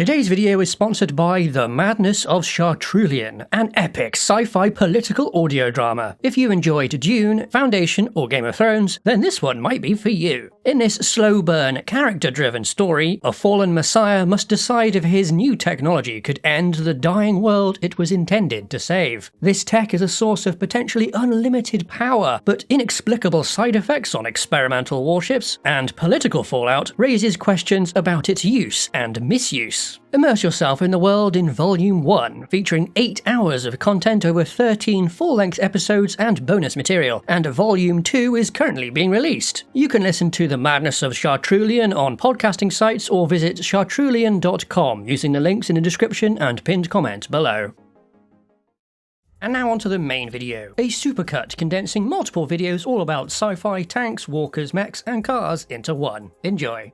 Today's video is sponsored by The Madness of Chartrulean, an epic sci-fi political audio drama. If you enjoyed Dune, Foundation, or Game of Thrones, then this one might be for you. In this slow-burn, character-driven story, a fallen messiah must decide if his new technology could end the dying world it was intended to save. This tech is a source of potentially unlimited power, but inexplicable side effects on experimental warships, and political fallout raises questions about its use and misuse. Immerse yourself in the world in Volume 1, featuring 8 hours of content over 13 full-length episodes and bonus material, and Volume 2 is currently being released. You can listen to The Madness of Chartrulean on podcasting sites or visit chartrulean.com using the links in the description and pinned comment below. And now onto the main video, a supercut condensing multiple videos all about sci-fi, tanks, walkers, mechs, and cars into one. Enjoy!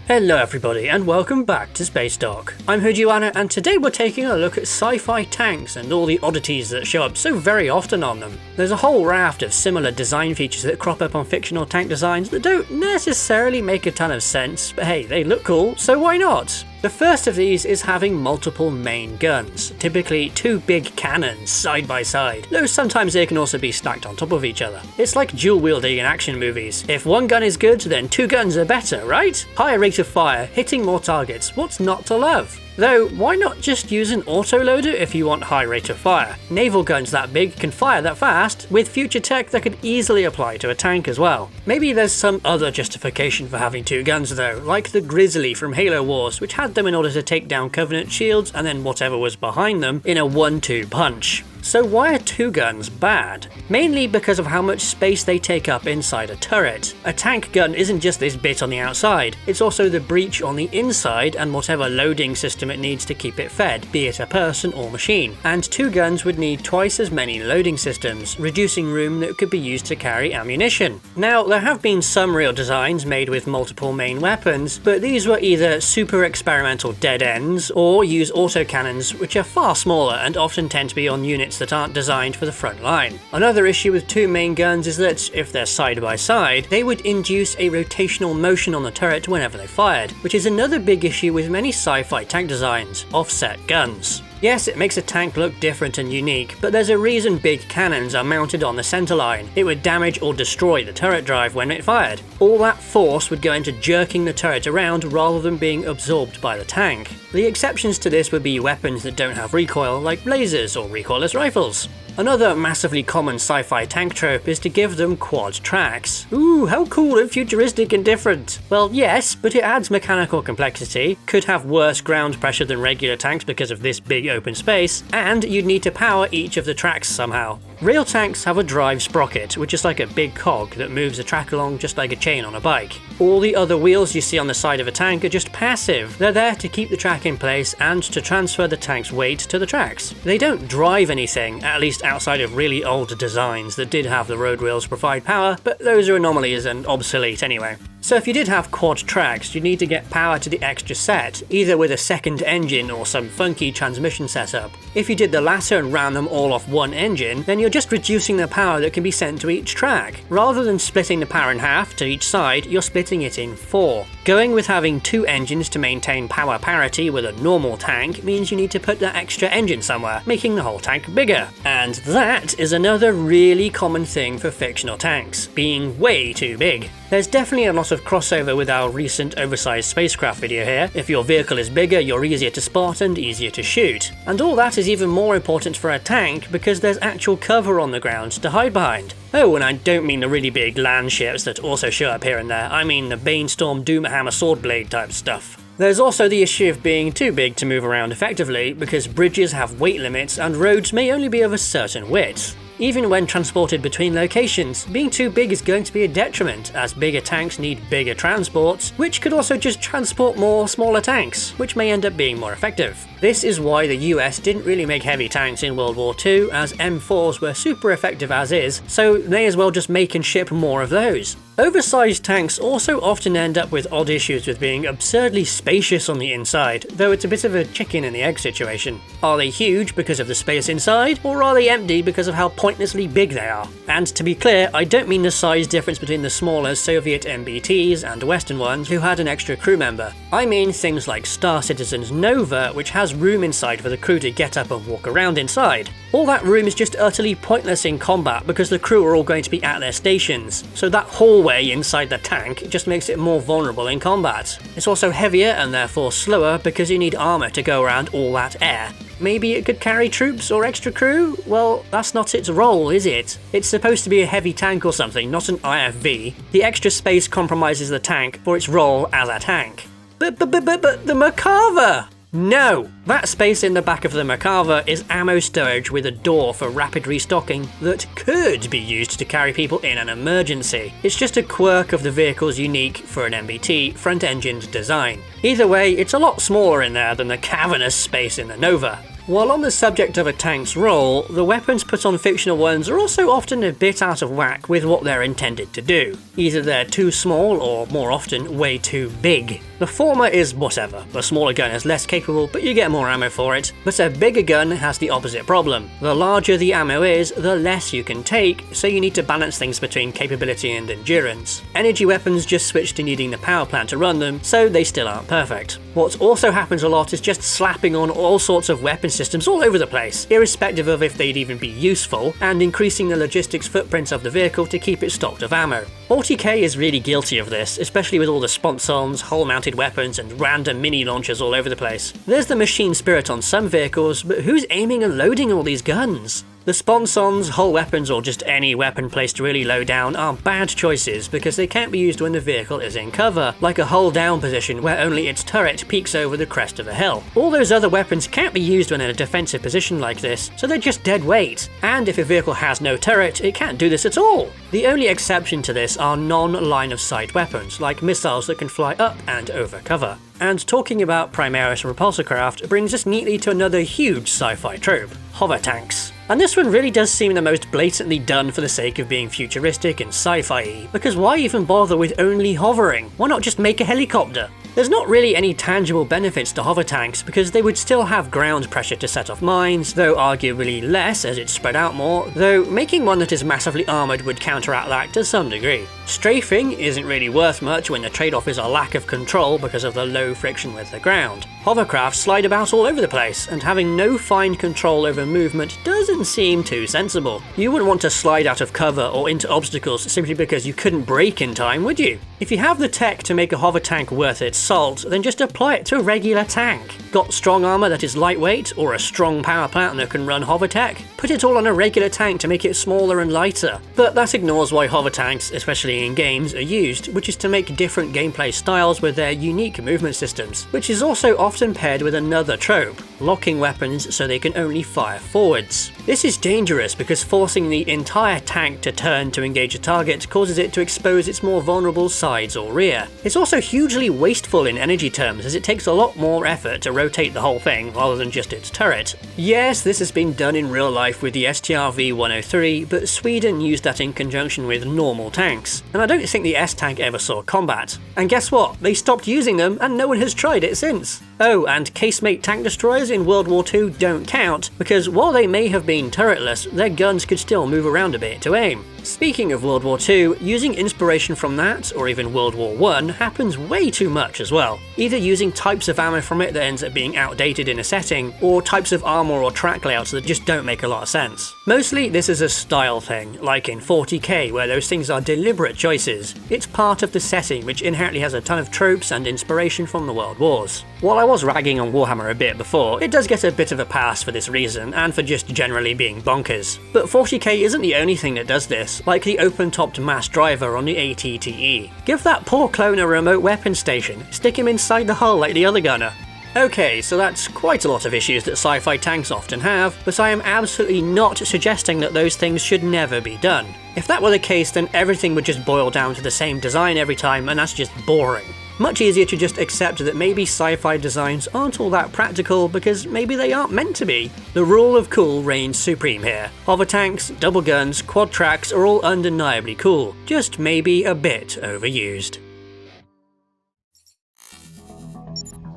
Hello everybody and welcome back to Spacedock. I'm Hovertanks and today we're taking a look at sci-fi tanks and all the oddities that show up so very often on them. There's a whole raft of similar design features that crop up on fictional tank designs that don't necessarily make a ton of sense, but hey, they look cool, so why not? The first of these is having multiple main guns, typically 2 big cannons side by side, though sometimes they can also be stacked on top of each other. It's like dual wielding in action movies. If one gun is good, then 2 guns are better, right? Higher rate of fire, hitting more targets, what's not to love? Though, why not just use an autoloader if you want high rate of fire? Naval guns that big can fire that fast, with future tech that could easily apply to a tank as well. Maybe there's some other justification for having 2 guns though, like the Grizzly from Halo Wars, which had them in order to take down Covenant shields and then whatever was behind them in a 1-2 punch. So why are 2 guns bad? Mainly because of how much space they take up inside a turret. A tank gun isn't just this bit on the outside, it's also the breech on the inside and whatever loading system it needs to keep it fed, be it a person or machine. And 2 guns would need twice as many loading systems, reducing room that could be used to carry ammunition. Now, there have been some real designs made with multiple main weapons, but these were either super experimental dead ends, or use autocannons, which are far smaller and often tend to be on units that aren't designed for the front line. Another issue with 2 main guns is that, if they're side by side, they would induce a rotational motion on the turret whenever they fired, which is another big issue with many sci-fi tank designs: offset guns. Yes, it makes a tank look different and unique, but there's a reason big cannons are mounted on the centerline. It would damage or destroy the turret drive when it fired. All that force would go into jerking the turret around rather than being absorbed by the tank. The exceptions to this would be weapons that don't have recoil, like lasers or recoilless rifles. Another massively common sci-fi tank trope is to give them quad tracks. Ooh, how cool and futuristic and different! Well, yes, but it adds mechanical complexity, could have worse ground pressure than regular tanks because of this big open space, and you'd need to power each of the tracks somehow. Real tanks have a drive sprocket, which is like a big cog that moves the track along just like a chain on a bike. All the other wheels you see on the side of a tank are just passive. They're there to keep the track in place and to transfer the tank's weight to the tracks. They don't drive anything, at least outside of really old designs that did have the road wheels provide power, but those are anomalies and obsolete anyway. So if you did have quad tracks, you'd need to get power to the extra set, either with a second engine or some funky transmission setup. If you did the latter and ran them all off one engine, then you're just reducing the power that can be sent to each track. Rather than splitting the power in half to each side, you're splitting it in 4. Going with having 2 engines to maintain power parity with a normal tank means you need to put that extra engine somewhere, making the whole tank bigger. And that is another really common thing for fictional tanks, being way too big. There's definitely a lot of crossover with our recent oversized spacecraft video here. If your vehicle is bigger, you're easier to spot and easier to shoot. And all that is even more important for a tank because there's actual cover on the ground to hide behind. Oh, and I don't mean the really big land ships that also show up here and there, I mean the Banestorm Doomhammer Swordblade type stuff. There's also the issue of being too big to move around effectively because bridges have weight limits and roads may only be of a certain width. Even when transported between locations, being too big is going to be a detriment, as bigger tanks need bigger transports, which could also just transport more smaller tanks, which may end up being more effective. This is why the US didn't really make heavy tanks in World War II, as M4s were super effective as is, so may as well just make and ship more of those. Oversized tanks also often end up with odd issues with being absurdly spacious on the inside, though it's a bit of a chicken and the egg situation. Are they huge because of the space inside, or are they empty because of how pointlessly big they are? And to be clear, I don't mean the size difference between the smaller Soviet MBTs and Western ones who had an extra crew member. I mean things like Star Citizen's Nova, which has room inside for the crew to get up and walk around inside. All that room is just utterly pointless in combat because the crew are all going to be at their stations, so that hallway inside the tank just makes it more vulnerable in combat. It's also heavier and therefore slower because you need armour to go around all that air. Maybe it could carry troops or extra crew? Well, that's not its role, is it? It's supposed to be a heavy tank or something, not an IFV. The extra space compromises the tank for its role as a tank. But the Merkava! No! That space in the back of the Merkava is ammo storage with a door for rapid restocking that could be used to carry people in an emergency. It's just a quirk of the vehicle's unique, for an MBT, front-engined design. Either way, it's a lot smaller in there than the cavernous space in the Nova. While on the subject of a tank's role, the weapons put on fictional ones are also often a bit out of whack with what they're intended to do. Either they're too small or, more often, way too big. The former is whatever. The smaller gun is less capable, but you get more ammo for it. But a bigger gun has the opposite problem. The larger the ammo is, the less you can take, so you need to balance things between capability and endurance. Energy weapons just switch to needing the power plant to run them, so they still aren't perfect. What also happens a lot is just slapping on all sorts of weapon systems all over the place, irrespective of if they'd even be useful, and increasing the logistics footprint of the vehicle to keep it stocked of ammo. 40k is really guilty of this, especially with all the sponsons, hull-mounted weapons, and random mini-launchers all over the place. There's the machine spirit on some vehicles, but who's aiming and loading all these guns? The sponsons, hull weapons, or just any weapon placed really low down are bad choices because they can't be used when the vehicle is in cover, like a hull down position where only its turret peeks over the crest of a hill. All those other weapons can't be used when in a defensive position like this, so they're just dead weight. And if a vehicle has no turret, it can't do this at all. The only exception to this are non-line of sight weapons, like missiles that can fly up and over cover. And talking about Primaris repulsor craft brings us neatly to another huge sci-fi trope, Hovertanks. And this one really does seem the most blatantly done for the sake of being futuristic and sci-fi-y, because why even bother with only hovering? Why not just make a helicopter? There's not really any tangible benefits to hovertanks because they would still have ground pressure to set off mines, though arguably less as it's spread out more, though making one that is massively armoured would counteract that to some degree. Strafing isn't really worth much when the trade-off is a lack of control because of the low friction with the ground. Hovercraft slide about all over the place, and having no fine control over movement doesn't seem too sensible. You wouldn't want to slide out of cover or into obstacles simply because you couldn't brake in time, would you? If you have the tech to make a hovertank worth its salt, then just apply it to a regular tank. Got strong armour that is lightweight, or a strong power plant that can run hovertech? Put it all on a regular tank to make it smaller and lighter. But that ignores why hovertanks, especially in games, are used, which is to make different gameplay styles with their unique movement systems, which is also often paired with another trope, locking weapons so they can only fire forwards. This is dangerous because forcing the entire tank to turn to engage a target causes it to expose its more vulnerable sides or rear. It's also hugely wasteful in energy terms as it takes a lot more effort to rotate the whole thing rather than just its turret. Yes, this has been done in real life with the STRV-103, but Sweden used that in conjunction with normal tanks, and I don't think the S-tank ever saw combat. And guess what? They stopped using them and no one has tried it since. Oh, and casemate tank destroyers in World War II don't count, because while they may have been turretless, their guns could still move around a bit to aim. Speaking of World War II, using inspiration from that, or even World War I, happens way too much as well. Either using types of ammo from it that ends up being outdated in a setting, or types of armor or track layouts that just don't make a lot of sense. Mostly this is a style thing, like in 40k where those things are deliberate choices. It's part of the setting which inherently has a ton of tropes and inspiration from the World Wars. While I was ragging on Warhammer a bit before, it does get a bit of a pass for this reason, and for just generally being bonkers. But 40k isn't the only thing that does this, like the open-topped mass driver on the ATTE. Give that poor clone a remote weapon station, stick him inside the hull like the other gunner. Okay, so that's quite a lot of issues that sci-fi tanks often have, but I am absolutely not suggesting that those things should never be done. If that were the case, then everything would just boil down to the same design every time, and that's just boring. Much easier to just accept that maybe sci-fi designs aren't all that practical because maybe they aren't meant to be. The rule of cool reigns supreme here. Hovertanks, double guns, quad tracks are all undeniably cool, just maybe a bit overused.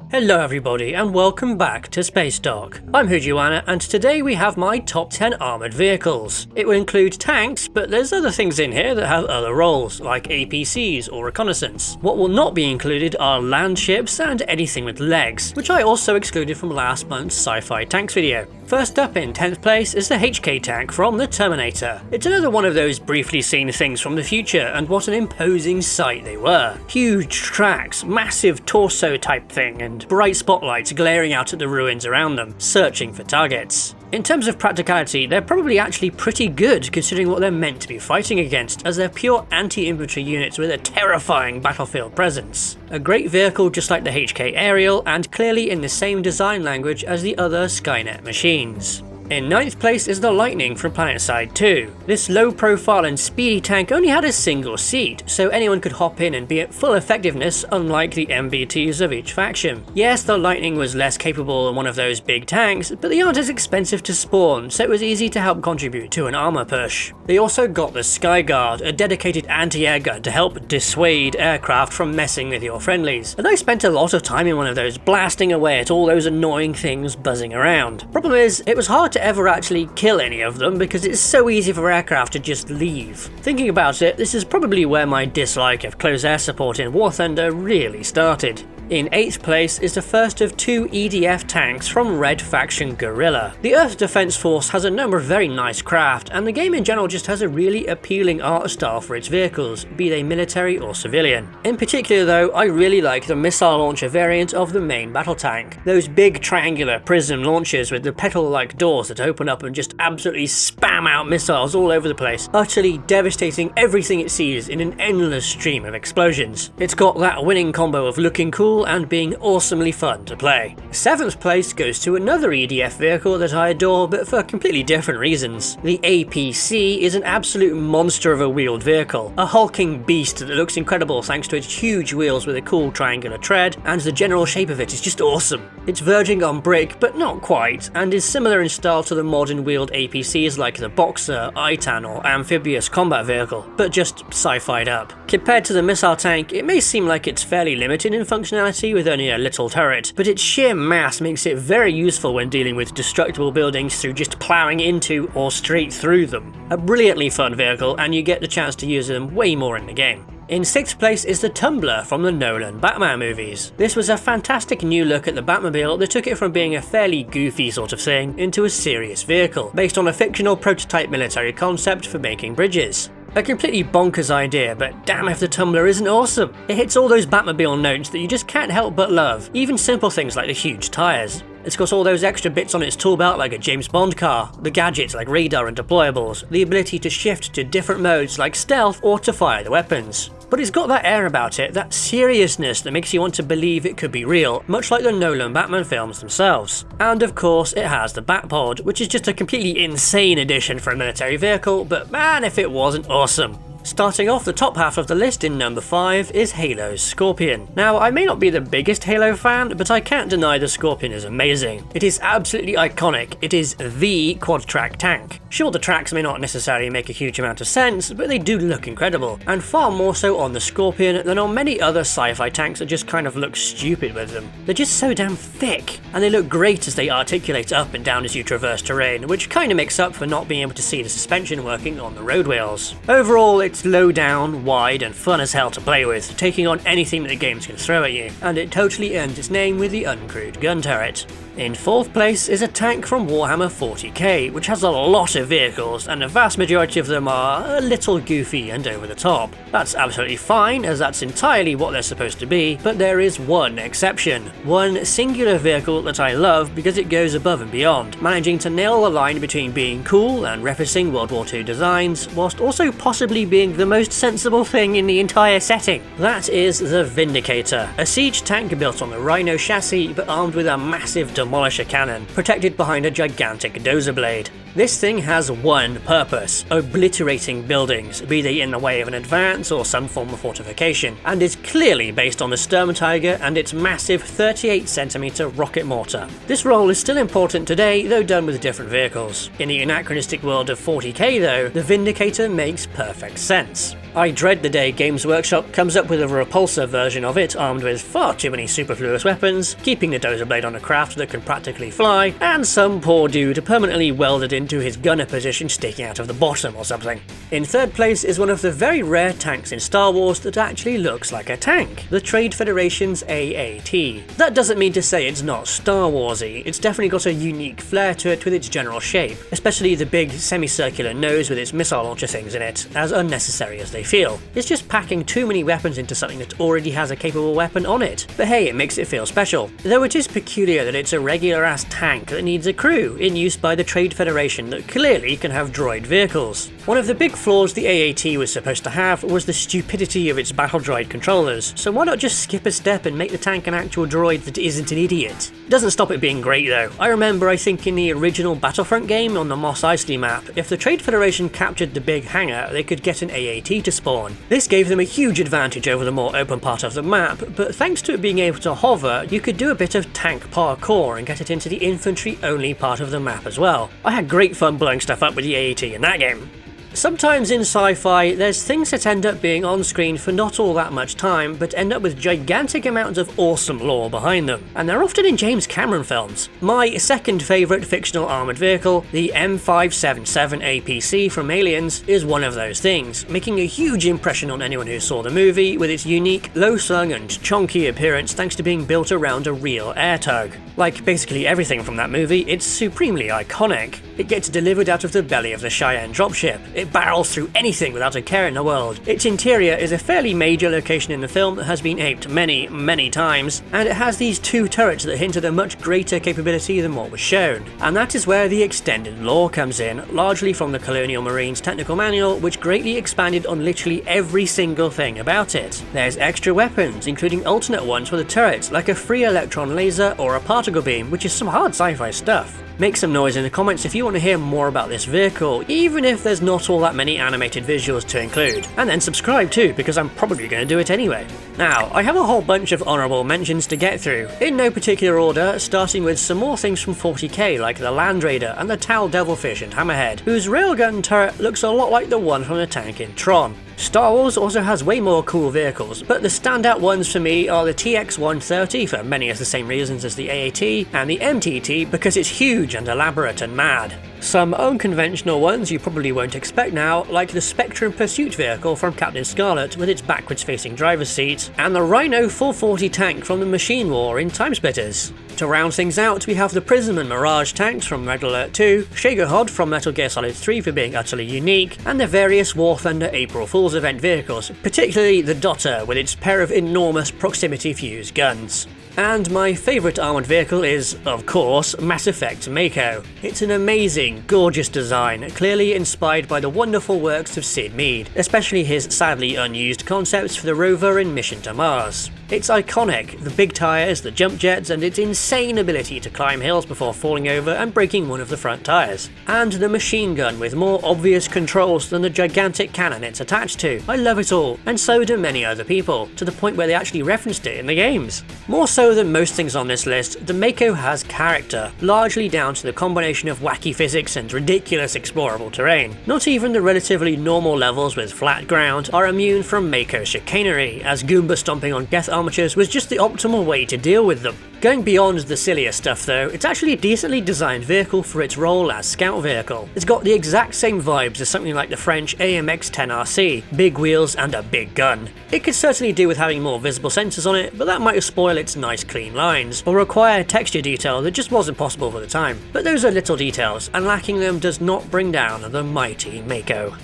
Hello everybody and welcome back to Spacedock. I'm Hovertanks and today we have my top 10 armoured vehicles. It will include tanks, but there's other things in here that have other roles, like APCs or reconnaissance. What will not be included are land ships and anything with legs, which I also excluded from last month's sci-fi tanks video. First up in 10th place is the HK tank from the Terminator. It's another one of those briefly seen things from the future, and what an imposing sight they were. Huge tracks, massive torso type thing, and bright spotlights glaring out at the ruins around them, searching for targets. In terms of practicality, they're probably actually pretty good considering what they're meant to be fighting against, as they're pure anti-infantry units with a terrifying battlefield presence. A great vehicle just like the HK Aerial, and clearly in the same design language as the other Skynet machines. In 9th place is the Lightning from PlanetSide 2. This low profile and speedy tank only had a single seat, so anyone could hop in and be at full effectiveness, unlike the MBTs of each faction. Yes, the Lightning was less capable than one of those big tanks, but they aren't as expensive to spawn, so it was easy to help contribute to an armor push. They also got the Skyguard, a dedicated anti-air gun to help dissuade aircraft from messing with your friendlies, and I spent a lot of time in one of those blasting away at all those annoying things buzzing around. Problem is, it was hard to ever actually kill any of them because it's so easy for aircraft to just leave. Thinking about it, this is probably where my dislike of close air support in War Thunder really started. In 8th place is the first of 2 EDF tanks from Red Faction Guerrilla. The Earth Defense Force has a number of very nice craft, and the game in general just has a really appealing art style for its vehicles, be they military or civilian. In particular though, I really like the missile launcher variant of the main battle tank. Those big triangular prism launchers with the petal-like doors that open up and just absolutely spam out missiles all over the place, utterly devastating everything it sees in an endless stream of explosions. It's got that winning combo of looking cool and being awesomely fun to play. 7th place goes to another EDF vehicle that I adore, but for completely different reasons. The APC is an absolute monster of a wheeled vehicle, a hulking beast that looks incredible thanks to its huge wheels with a cool triangular tread, and the general shape of it is just awesome. It's verging on brick, but not quite, and is similar in style to the modern wheeled APCs like the Boxer, Itan or Amphibious combat vehicle, but just sci-fi'd up. Compared to the missile tank, it may seem like it's fairly limited in functionality with only a little turret, but its sheer mass makes it very useful when dealing with destructible buildings through just ploughing into or straight through them. A brilliantly fun vehicle, and you get the chance to use them way more in the game. In 6th place is the Tumbler from the Nolan Batman movies. This was a fantastic new look at the Batmobile that took it from being a fairly goofy sort of thing into a serious vehicle, based on a fictional prototype military concept for making bridges. A completely bonkers idea, but damn if the Tumbler isn't awesome. It hits all those Batmobile notes that you just can't help but love, even simple things like the huge tyres. It's got all those extra bits on its tool belt like a James Bond car, the gadgets like radar and deployables, the ability to shift to different modes like stealth or to fire the weapons. But it's got that air about it, that seriousness that makes you want to believe it could be real, much like the Nolan Batman films themselves. And of course it has the Batpod, which is just a completely insane addition for a military vehicle, but man if it wasn't awesome. Starting off the top half of the list in number 5 is Halo's Scorpion. Now, I may not be the biggest Halo fan, but I can't deny the Scorpion is amazing. It is absolutely iconic. It is the quad-track tank. Sure, the tracks may not necessarily make a huge amount of sense, but they do look incredible, and far more so on the Scorpion than on many other sci-fi tanks that just kind of look stupid with them. They're just so damn thick, and they look great as they articulate up and down as you traverse terrain, which kind of makes up for not being able to see the suspension working on the road wheels. Overall, it's low down, wide, and fun as hell to play with, taking on anything that the games can throw at you, and it totally earned its name with the uncrewed gun turret. In 4th place is a tank from Warhammer 40k, which has a lot of vehicles, and the vast majority of them are a little goofy and over the top. That's absolutely fine, as that's entirely what they're supposed to be, but there is one exception. One singular vehicle that I love because it goes above and beyond, managing to nail the line between being cool and referencing World War II designs, whilst also possibly being the most sensible thing in the entire setting. That is the Vindicator, a siege tank built on the Rhino chassis but armed with a massive demolisher cannon, protected behind a gigantic dozer blade. This thing has one purpose: obliterating buildings, be they in the way of an advance or some form of fortification, and is clearly based on the Sturm Tiger and its massive 38cm rocket mortar. This role is still important today, though done with different vehicles. In the anachronistic world of 40k though, the Vindicator makes perfect sense. I dread the day Games Workshop comes up with a repulsor version of it armed with far too many superfluous weapons, keeping the dozer blade on a craft that can practically fly, and some poor dude permanently welded into his gunner position sticking out of the bottom or something. In 3rd place is one of the very rare tanks in Star Wars that actually looks like a tank, the Trade Federation's AAT. That doesn't mean to say it's not Star Warsy, it's definitely got a unique flair to it with its general shape, especially the big semicircular nose with its missile launcher things in it, as unnecessary as they feel. It's just packing too many weapons into something that already has a capable weapon on it, but hey, it makes it feel special. Though it is peculiar that it's a regular ass tank that needs a crew, in use by the Trade Federation that clearly can have droid vehicles. One of the big flaws the AAT was supposed to have was the stupidity of its battle droid controllers, so why not just skip a step and make the tank an actual droid that isn't an idiot? It doesn't stop it being great though. I think in the original Battlefront game on the Mos Eisley map, if the Trade Federation captured the big hangar, they could get an AAT to spawn. This gave them a huge advantage over the more open part of the map, but thanks to it being able to hover, you could do a bit of tank parkour and get it into the infantry only part of the map as well. I had great fun blowing stuff up with the AAT in that game. Sometimes in sci-fi, there's things that end up being on screen for not all that much time, but end up with gigantic amounts of awesome lore behind them, and they're often in James Cameron films. My second favourite fictional armoured vehicle, the M577 APC from Aliens, is one of those things, making a huge impression on anyone who saw the movie, with its unique, low-slung and chonky appearance thanks to being built around a real air tug. Like basically everything from that movie, it's supremely iconic. It gets delivered out of the belly of the Cheyenne dropship. It barrels through anything without a care in the world. Its interior is a fairly major location in the film that has been aped many, many times, and it has these two turrets that hint at a much greater capability than what was shown. And that is where the extended lore comes in, largely from the Colonial Marines technical manual, which greatly expanded on literally every single thing about it. There's extra weapons, including alternate ones for the turrets, like a free electron laser or a particle beam, which is some hard sci-fi stuff. Make some noise in the comments if you want to hear more about this vehicle, even if there's not all that many animated visuals to include. And then subscribe too, because I'm probably going to do it anyway. Now, I have a whole bunch of honourable mentions to get through, in no particular order, starting with some more things from 40k like the Land Raider and the Tal Devilfish and Hammerhead, whose railgun turret looks a lot like the one from the tank in Tron. Star Wars also has way more cool vehicles, but the standout ones for me are the TX-130 for many of the same reasons as the AAT, and the MTT because it's huge and elaborate and mad. Some unconventional ones you probably won't expect now, like the Spectrum Pursuit vehicle from Captain Scarlet with its backwards-facing driver's seat, and the Rhino 440 tank from the Machine War in Timesplitters. To round things out, we have the Prism and Mirage tanks from Red Alert 2, Shagohod from Metal Gear Solid 3 for being utterly unique, and the various War Thunder April Fool's event vehicles, particularly the Dotter with its pair of enormous proximity fuse guns. And my favourite armoured vehicle is, of course, Mass Effect Mako. It's an amazing, gorgeous design, clearly inspired by the wonderful works of Sid Mead, especially his sadly unused concepts for the rover and Mission to Mars. It's iconic, the big tyres, the jump jets, and its insane ability to climb hills before falling over and breaking one of the front tyres. And the machine gun with more obvious controls than the gigantic cannon it's attached to. I love it all, and so do many other people, to the point where they actually referenced it in the games. More so than most things on this list, the Mako has character, largely down to the combination of wacky physics and ridiculous explorable terrain. Not even the relatively normal levels with flat ground are immune from Mako chicanery, as Goomba stomping on death armatures was just the optimal way to deal with them. Going beyond the sillier stuff though, it's actually a decently designed vehicle for its role as scout vehicle. It's got the exact same vibes as something like the French AMX-10RC, big wheels and a big gun. It could certainly do with having more visible sensors on it, but that might spoil its nice clean lines, or require texture detail that just wasn't possible for the time. But those are little details, and lacking them does not bring down the mighty Mako.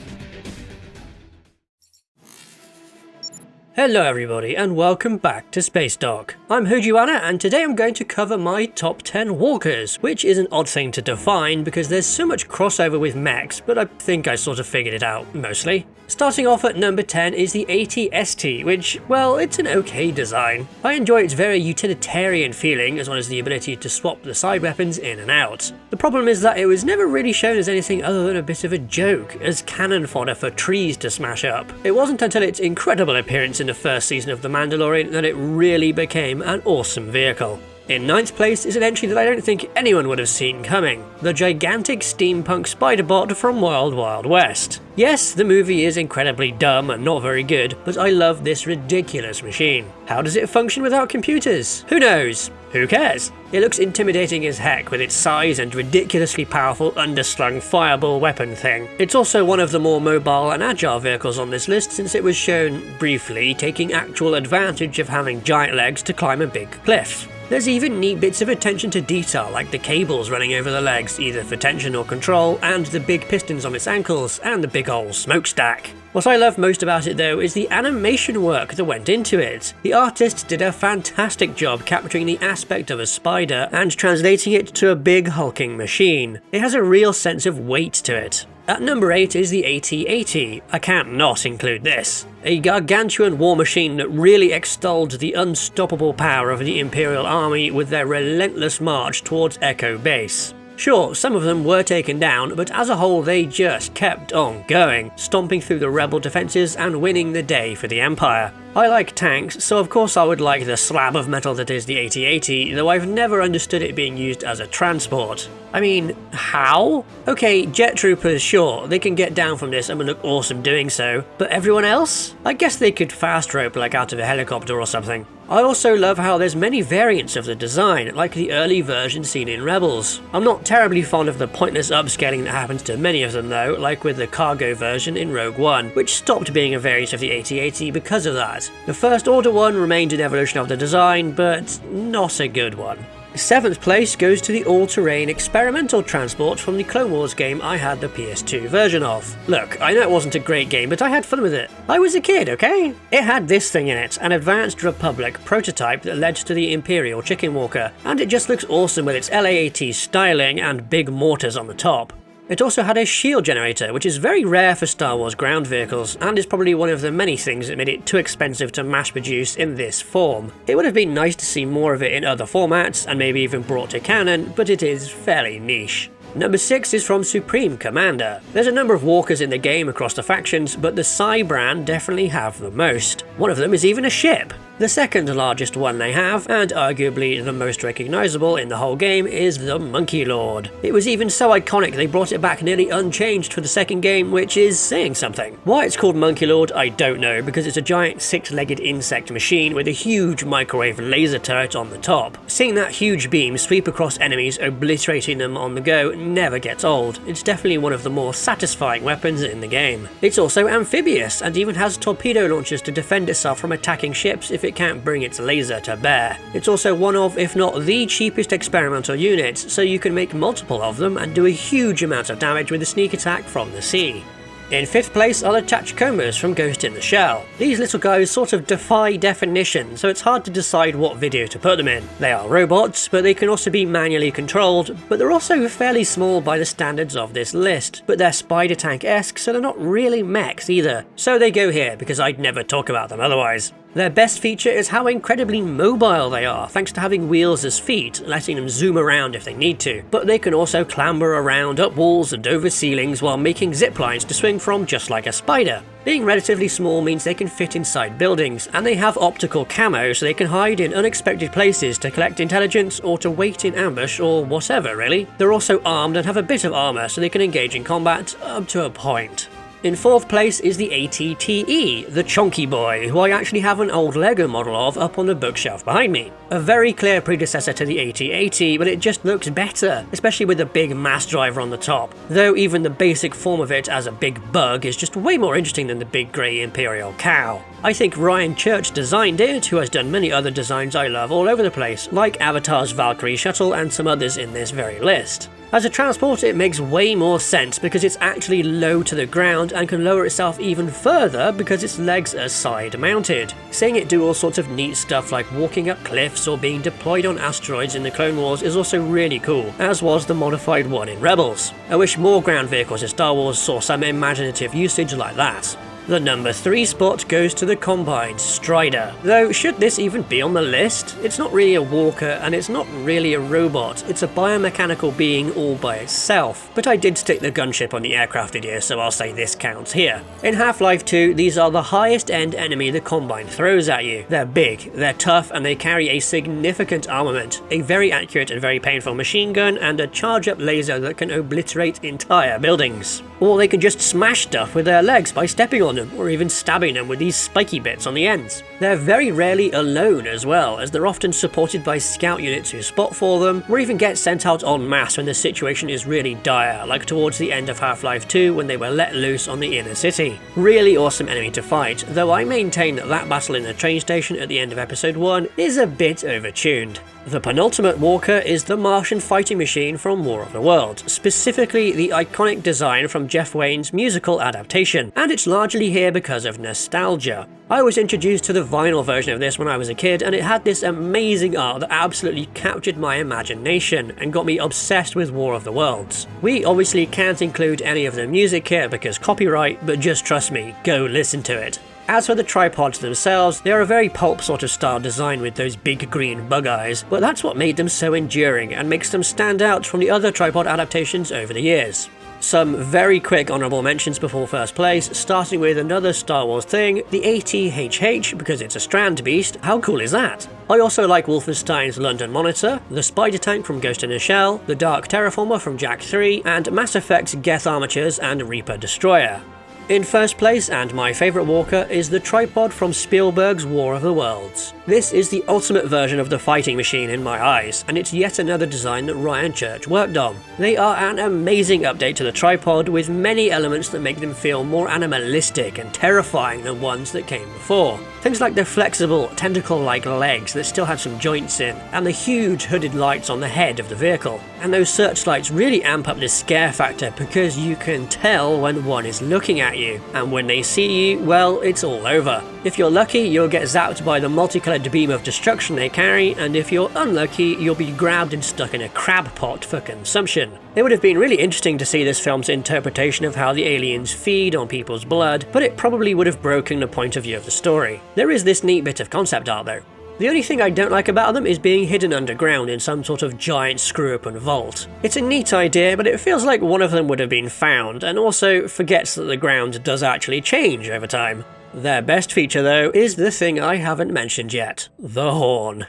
Hello everybody and welcome back to Spacedock. I'm Hovertanks and today I'm going to cover my top 10 walkers, which is an odd thing to define because there's so much crossover with mechs, but I think I sort of figured it out, mostly. Starting off at number 10 is the AT-ST, which, well, it's an okay design. I enjoy its very utilitarian feeling as well as the ability to swap the side weapons in and out. The problem is that it was never really shown as anything other than a bit of a joke, as cannon fodder for trees to smash up. It wasn't until its incredible appearance in the first season of The Mandalorian that it really became an awesome vehicle. In 9th place is an entry that I don't think anyone would have seen coming, the gigantic steampunk spider bot from Wild Wild West. Yes, the movie is incredibly dumb and not very good, but I love this ridiculous machine. How does it function without computers? Who knows? Who cares? It looks intimidating as heck with its size and ridiculously powerful underslung fireball weapon thing. It's also one of the more mobile and agile vehicles on this list since it was shown, briefly, taking actual advantage of having giant legs to climb a big cliff. There's even neat bits of attention to detail like the cables running over the legs either for tension or control, and the big pistons on its ankles, and the big old smokestack. What I love most about it though is the animation work that went into it. The artists did a fantastic job capturing the aspect of a spider and translating it to a big hulking machine. It has a real sense of weight to it. At number 8 is the AT-80. I can't not include this. A gargantuan war machine that really extolled the unstoppable power of the Imperial Army with their relentless march towards Echo Base. Sure, some of them were taken down, but as a whole they just kept on going, stomping through the rebel defences and winning the day for the Empire. I like tanks, so of course I would like the slab of metal that is the AT-80, though I've never understood it being used as a transport. I mean, how? Okay, jet troopers, sure, they can get down from this and would look awesome doing so, but everyone else? I guess they could fast rope like out of a helicopter or something. I also love how there's many variants of the design, like the early version seen in Rebels. I'm not terribly fond of the pointless upscaling that happens to many of them though, like with the cargo version in Rogue One, which stopped being a variant of the AT-80 because of that. The First Order one remained an evolution of the design, but not a good one. 7th place goes to the all-terrain experimental transport from the Clone Wars game I had the PS2 version of. Look, I know it wasn't a great game, but I had fun with it. I was a kid, okay? It had this thing in it, an Advanced Republic prototype that led to the Imperial Chicken Walker, and it just looks awesome with its LAAT styling and big mortars on the top. It also had a shield generator, which is very rare for Star Wars ground vehicles, and is probably one of the many things that made it too expensive to mass produce in this form. It would have been nice to see more of it in other formats, and maybe even brought to canon, but it is fairly niche. Number 6 is from Supreme Commander. There's a number of walkers in the game across the factions, but the Psy brand definitely have the most. One of them is even a ship. The second largest one they have, and arguably the most recognisable in the whole game, is the Monkey Lord. It was even so iconic they brought it back nearly unchanged for the second game, which is saying something. Why it's called Monkey Lord I don't know, because it's a giant 6-legged insect machine with a huge microwave laser turret on the top. Seeing that huge beam sweep across enemies, obliterating them on the go, never gets old. It's definitely one of the more satisfying weapons in the game. It's also amphibious, and even has torpedo launchers to defend itself from attacking ships if it can't bring its laser to bear. It's also one of, if not the cheapest experimental units, so you can make multiple of them and do a huge amount of damage with a sneak attack from the sea. In 5th place are the Tachikomas from Ghost in the Shell. These little guys sort of defy definition, so it's hard to decide what video to put them in. They are robots, but they can also be manually controlled, but they're also fairly small by the standards of this list. But they're spider tank-esque, so they're not really mechs either. So they go here, because I'd never talk about them otherwise. Their best feature is how incredibly mobile they are, thanks to having wheels as feet, letting them zoom around if they need to. But they can also clamber around up walls and over ceilings while making zip lines to swing from just like a spider. Being relatively small means they can fit inside buildings, and they have optical camo so they can hide in unexpected places to collect intelligence or to wait in ambush or whatever really. They're also armed and have a bit of armour so they can engage in combat up to a point. In 4th place is the ATTE, the Chonky Boy, who I actually have an old LEGO model of up on the bookshelf behind me. A very clear predecessor to the AT-80, but it just looks better, especially with the big mass driver on the top, though even the basic form of it as a big bug is just way more interesting than the big grey Imperial cow. I think Ryan Church designed it, who has done many other designs I love all over the place, like Avatar's Valkyrie shuttle and some others in this very list. As a transport, it makes way more sense because it's actually low to the ground and can lower itself even further because its legs are side mounted. Seeing it do all sorts of neat stuff like walking up cliffs or being deployed on asteroids in the Clone Wars is also really cool, as was the modified one in Rebels. I wish more ground vehicles in Star Wars saw some imaginative usage like that. The number 3 spot goes to the Combined Strider. Though, should this even be on the list? It's not really a walker and it's not really a robot, it's a biomechanical being all by itself. But I did stick the gunship on the aircraft video, so I'll say this counts here. In Half-Life 2, these are the highest end enemy the Combine throws at you. They're big, they're tough, and they carry a significant armament, a very accurate and very painful machine gun, and a charge-up laser that can obliterate entire buildings. Or they can just smash stuff with their legs by stepping on them, or even stabbing them with these spiky bits on the ends. They're very rarely alone as well, as they're often supported by scout units who spot for them, or even get sent out en masse when the situation is really dire, like towards the end of Half-Life 2 when they were let loose on the inner city. Really awesome enemy to fight, though I maintain that that battle in the train station at the end of episode 1 is a bit overtuned. The penultimate walker is the Martian fighting machine from War of the Worlds, specifically the iconic design from Jeff Wayne's musical adaptation, and it's largely here because of nostalgia. I was introduced to the vinyl version of this when I was a kid, and it had this amazing art that absolutely captured my imagination and got me obsessed with War of the Worlds. We obviously can't include any of the music here because copyright, but just trust me, go listen to it. As for the tripods themselves, they are a very pulp sort of style design with those big green bug eyes, but that's what made them so enduring and makes them stand out from the other tripod adaptations over the years. Some very quick honourable mentions before first place, starting with another Star Wars thing, the ATHH, because it's a strand beast. How cool is that? I also like Wolfenstein's London Monitor, the Spider Tank from Ghost in a Shell, the Dark Terraformer from Jak 3, and Mass Effect's Geth Armatures and Reaper Destroyer. In first place, and my favourite walker, is the tripod from Spielberg's War of the Worlds. This is the ultimate version of the fighting machine in my eyes, and it's yet another design that Ryan Church worked on. They are an amazing update to the tripod with many elements that make them feel more animalistic and terrifying than ones that came before. Things like the flexible, tentacle-like legs that still had some joints in, and the huge hooded lights on the head of the vehicle. And those searchlights really amp up the scare factor because you can tell when one is looking at you, and when they see you, well, it's all over. If you're lucky, you'll get zapped by the multicolored beam of destruction they carry, and if you're unlucky, you'll be grabbed and stuck in a crab pot for consumption. It would have been really interesting to see this film's interpretation of how the aliens feed on people's blood, but it probably would have broken the point of view of the story. There is this neat bit of concept art though. The only thing I don't like about them is being hidden underground in some sort of giant screw-open vault. It's a neat idea, but it feels like one of them would have been found, and also forgets that the ground does actually change over time. Their best feature though is the thing I haven't mentioned yet, the horn.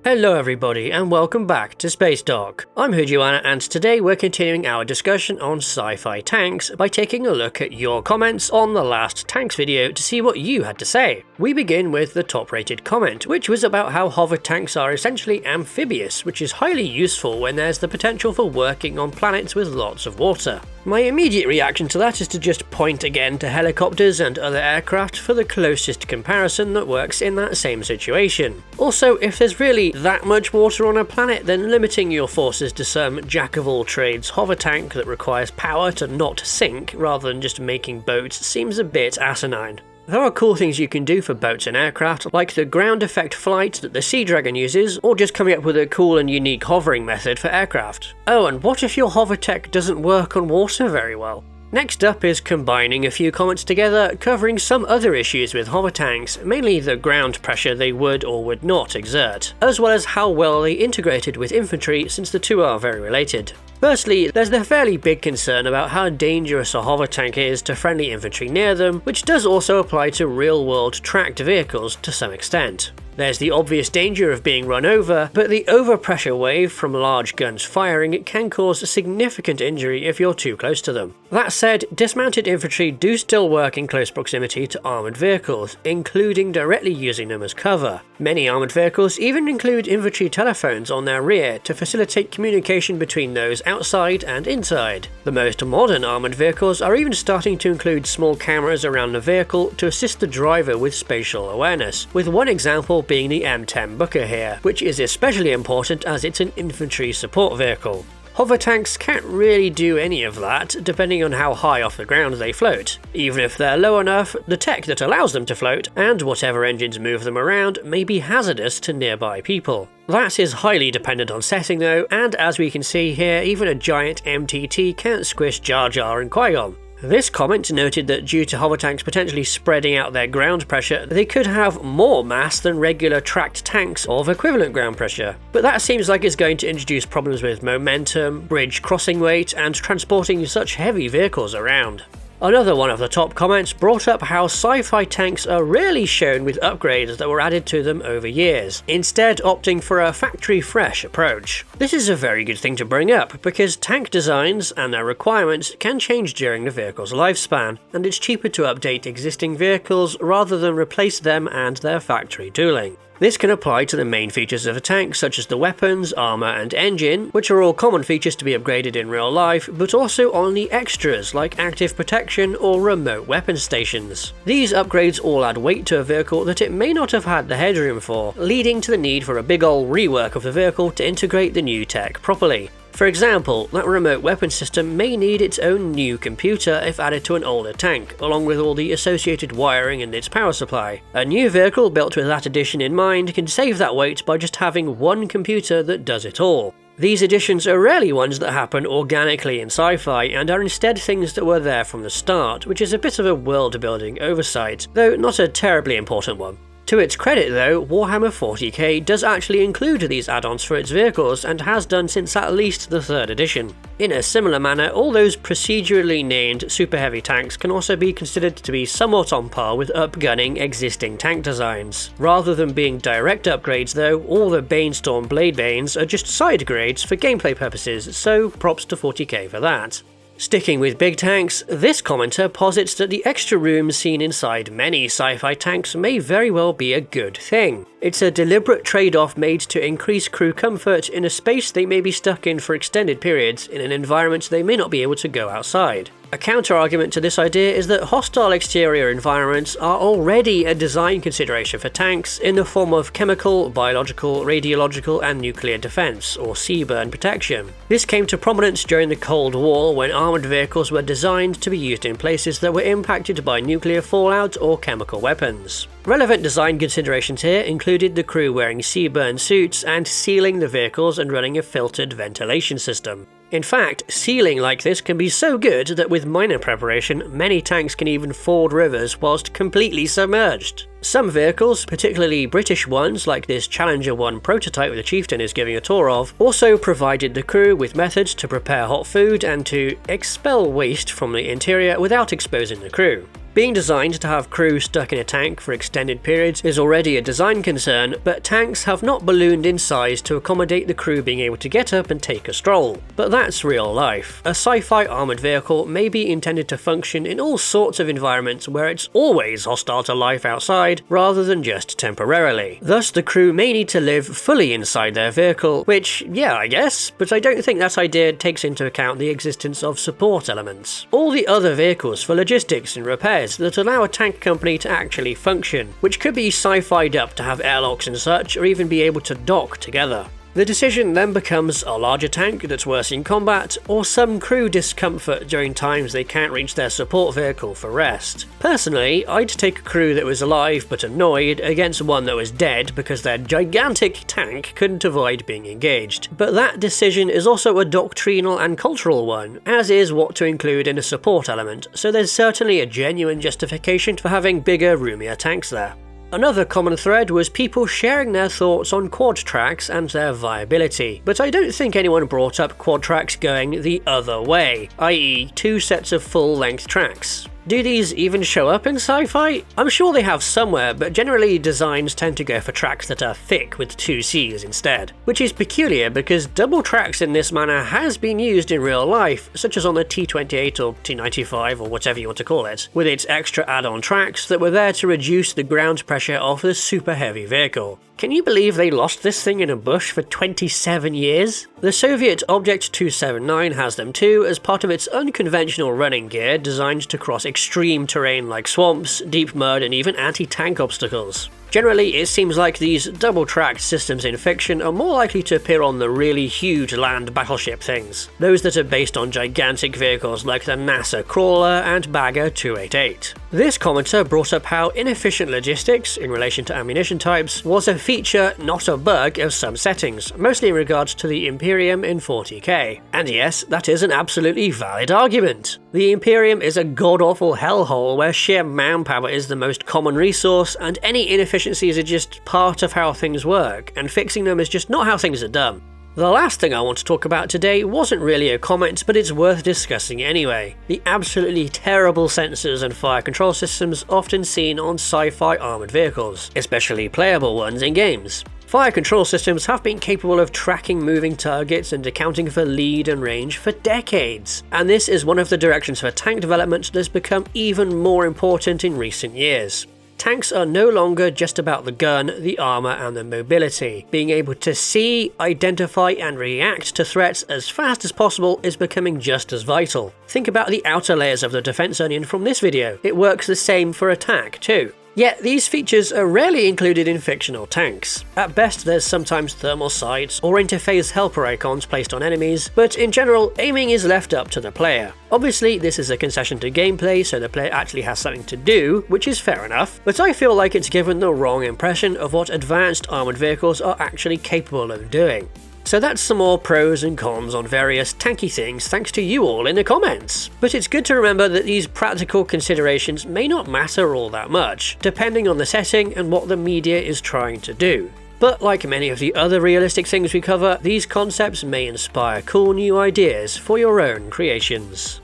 Hello everybody and welcome back to Spacedock. I'm Hovertanks and today we're continuing our discussion on sci-fi tanks by taking a look at your comments on the last tanks video to see what you had to say. We begin with the top rated comment, which was about how hovertanks are essentially amphibious, which is highly useful when there's the potential for working on planets with lots of water. My immediate reaction to that is to just point again to helicopters and other aircraft for the closest comparison that works in that same situation. Also, if there's really that much water on a planet, then limiting your forces to some jack-of-all-trades hover tank that requires power to not sink rather than just making boats seems a bit asinine. There are cool things you can do for boats and aircraft, like the ground effect flight that the Sea Dragon uses, or just coming up with a cool and unique hovering method for aircraft. Oh, and what if your hover tech doesn't work on water very well? Next up is combining a few comments together, covering some other issues with hovertanks, mainly the ground pressure they would or would not exert, as well as how well they integrated with infantry since the two are very related. Firstly, there's the fairly big concern about how dangerous a hovertank is to friendly infantry near them, which does also apply to real-world tracked vehicles to some extent. There's the obvious danger of being run over, but the overpressure wave from large guns firing can cause significant injury if you're too close to them. That said, dismounted infantry do still work in close proximity to armoured vehicles, including directly using them as cover. Many armoured vehicles even include infantry telephones on their rear to facilitate communication between those outside and inside. The most modern armoured vehicles are even starting to include small cameras around the vehicle to assist the driver with spatial awareness, with one example being the M10 Booker here, which is especially important as it's an infantry support vehicle. Hovertanks can't really do any of that, depending on how high off the ground they float. Even if they're low enough, the tech that allows them to float, and whatever engines move them around, may be hazardous to nearby people. That is highly dependent on setting though, and as we can see here, even a giant MTT can't squish Jar Jar and Qui-Gon. This comment noted that due to Hovertanks potentially spreading out their ground pressure, they could have more mass than regular tracked tanks of equivalent ground pressure. But that seems like it's going to introduce problems with momentum, bridge crossing weight, and transporting such heavy vehicles around. Another one of the top comments brought up how sci-fi tanks are rarely shown with upgrades that were added to them over years, instead opting for a factory-fresh approach. This is a very good thing to bring up, because tank designs and their requirements can change during the vehicle's lifespan, and it's cheaper to update existing vehicles rather than replace them and their factory tooling. This can apply to the main features of a tank, such as the weapons, armour and engine, which are all common features to be upgraded in real life, but also on the extras like active protection or remote weapon stations. These upgrades all add weight to a vehicle that it may not have had the headroom for, leading to the need for a big ol' rework of the vehicle to integrate the new tech properly. For example, that remote weapon system may need its own new computer if added to an older tank, along with all the associated wiring and its power supply. A new vehicle built with that addition in mind can save that weight by just having one computer that does it all. These additions are rarely ones that happen organically in sci-fi and are instead things that were there from the start, which is a bit of a world-building oversight, though not a terribly important one. To its credit though, Warhammer 40k does actually include these add-ons for its vehicles and has done since at least the 3rd edition. In a similar manner, all those procedurally named super heavy tanks can also be considered to be somewhat on par with upgunning existing tank designs. Rather than being direct upgrades though, all the Banestorm Blade Banes are just side grades for gameplay purposes, so props to 40k for that. Sticking with big tanks, this commenter posits that the extra room seen inside many sci-fi tanks may very well be a good thing. It's a deliberate trade-off made to increase crew comfort in a space they may be stuck in for extended periods in an environment they may not be able to go outside. A counter-argument to this idea is that hostile exterior environments are already a design consideration for tanks in the form of chemical, biological, radiological and nuclear defense, or CBRN protection. This came to prominence during the Cold War when armored vehicles were designed to be used in places that were impacted by nuclear fallout or chemical weapons. Relevant design considerations here included the crew wearing CBRN suits and sealing the vehicles and running a filtered ventilation system. In fact, sealing like this can be so good that with minor preparation, many tanks can even ford rivers whilst completely submerged. Some vehicles, particularly British ones like this Challenger 1 prototype the Chieftain is giving a tour of, also provided the crew with methods to prepare hot food and to expel waste from the interior without exposing the crew. Being designed to have crew stuck in a tank for extended periods is already a design concern, but tanks have not ballooned in size to accommodate the crew being able to get up and take a stroll. But that's real life. A sci-fi armoured vehicle may be intended to function in all sorts of environments where it's always hostile to life outside, rather than just temporarily. Thus, the crew may need to live fully inside their vehicle, which, yeah, I guess, but I don't think that idea takes into account the existence of support elements. All the other vehicles for logistics and repairs that allow a tank company to actually function, which could be sci-fied up to have airlocks and such, or even be able to dock together. The decision then becomes a larger tank that's worse in combat, or some crew discomfort during times they can't reach their support vehicle for rest. Personally, I'd take a crew that was alive but annoyed against one that was dead because their gigantic tank couldn't avoid being engaged. But that decision is also a doctrinal and cultural one, as is what to include in a support element, so there's certainly a genuine justification for having bigger, roomier tanks there. Another common thread was people sharing their thoughts on quad tracks and their viability, but I don't think anyone brought up quad tracks going the other way, i.e. 2 sets of full-length tracks. Do these even show up in sci-fi? I'm sure they have somewhere, but generally designs tend to go for tracks that are thick with 2 Cs instead. Which is peculiar because double tracks in this manner has been used in real life, such as on the T28 or T95 or whatever you want to call it, with its extra add-on tracks that were there to reduce the ground pressure of the super heavy vehicle. Can you believe they lost this thing in a bush for 27 years? The Soviet Object 279 has them too as part of its unconventional running gear designed to cross extreme terrain like swamps, deep mud and even anti-tank obstacles. Generally, it seems like these double-tracked systems in fiction are more likely to appear on the really huge land battleship things, those that are based on gigantic vehicles like the NASA Crawler and Bagger 288. This commenter brought up how inefficient logistics, in relation to ammunition types, was a feature, not a bug, of some settings, mostly in regards to the Imperium in 40k. And yes, that is an absolutely valid argument. The Imperium is a god-awful hellhole where sheer manpower is the most common resource, and any inefficiencies are just part of how things work, and fixing them is just not how things are done. The last thing I want to talk about today wasn't really a comment, but it's worth discussing anyway. The absolutely terrible sensors and fire control systems often seen on sci-fi armoured vehicles, especially playable ones in games. Fire control systems have been capable of tracking moving targets and accounting for lead and range for decades, and this is one of the directions for tank development that's become even more important in recent years. Tanks are no longer just about the gun, the armour and the mobility. Being able to see, identify and react to threats as fast as possible is becoming just as vital. Think about the outer layers of the defence onion from this video. It works the same for attack too. Yet these features are rarely included in fictional tanks. At best there's sometimes thermal sights or interphase helper icons placed on enemies, but in general aiming is left up to the player. Obviously this is a concession to gameplay so the player actually has something to do, which is fair enough, but I feel like it's given the wrong impression of what advanced armoured vehicles are actually capable of doing. So that's some more pros and cons on various tanky things thanks to you all in the comments. But it's good to remember that these practical considerations may not matter all that much, depending on the setting and what the media is trying to do. But like many of the other realistic things we cover, these concepts may inspire cool new ideas for your own creations.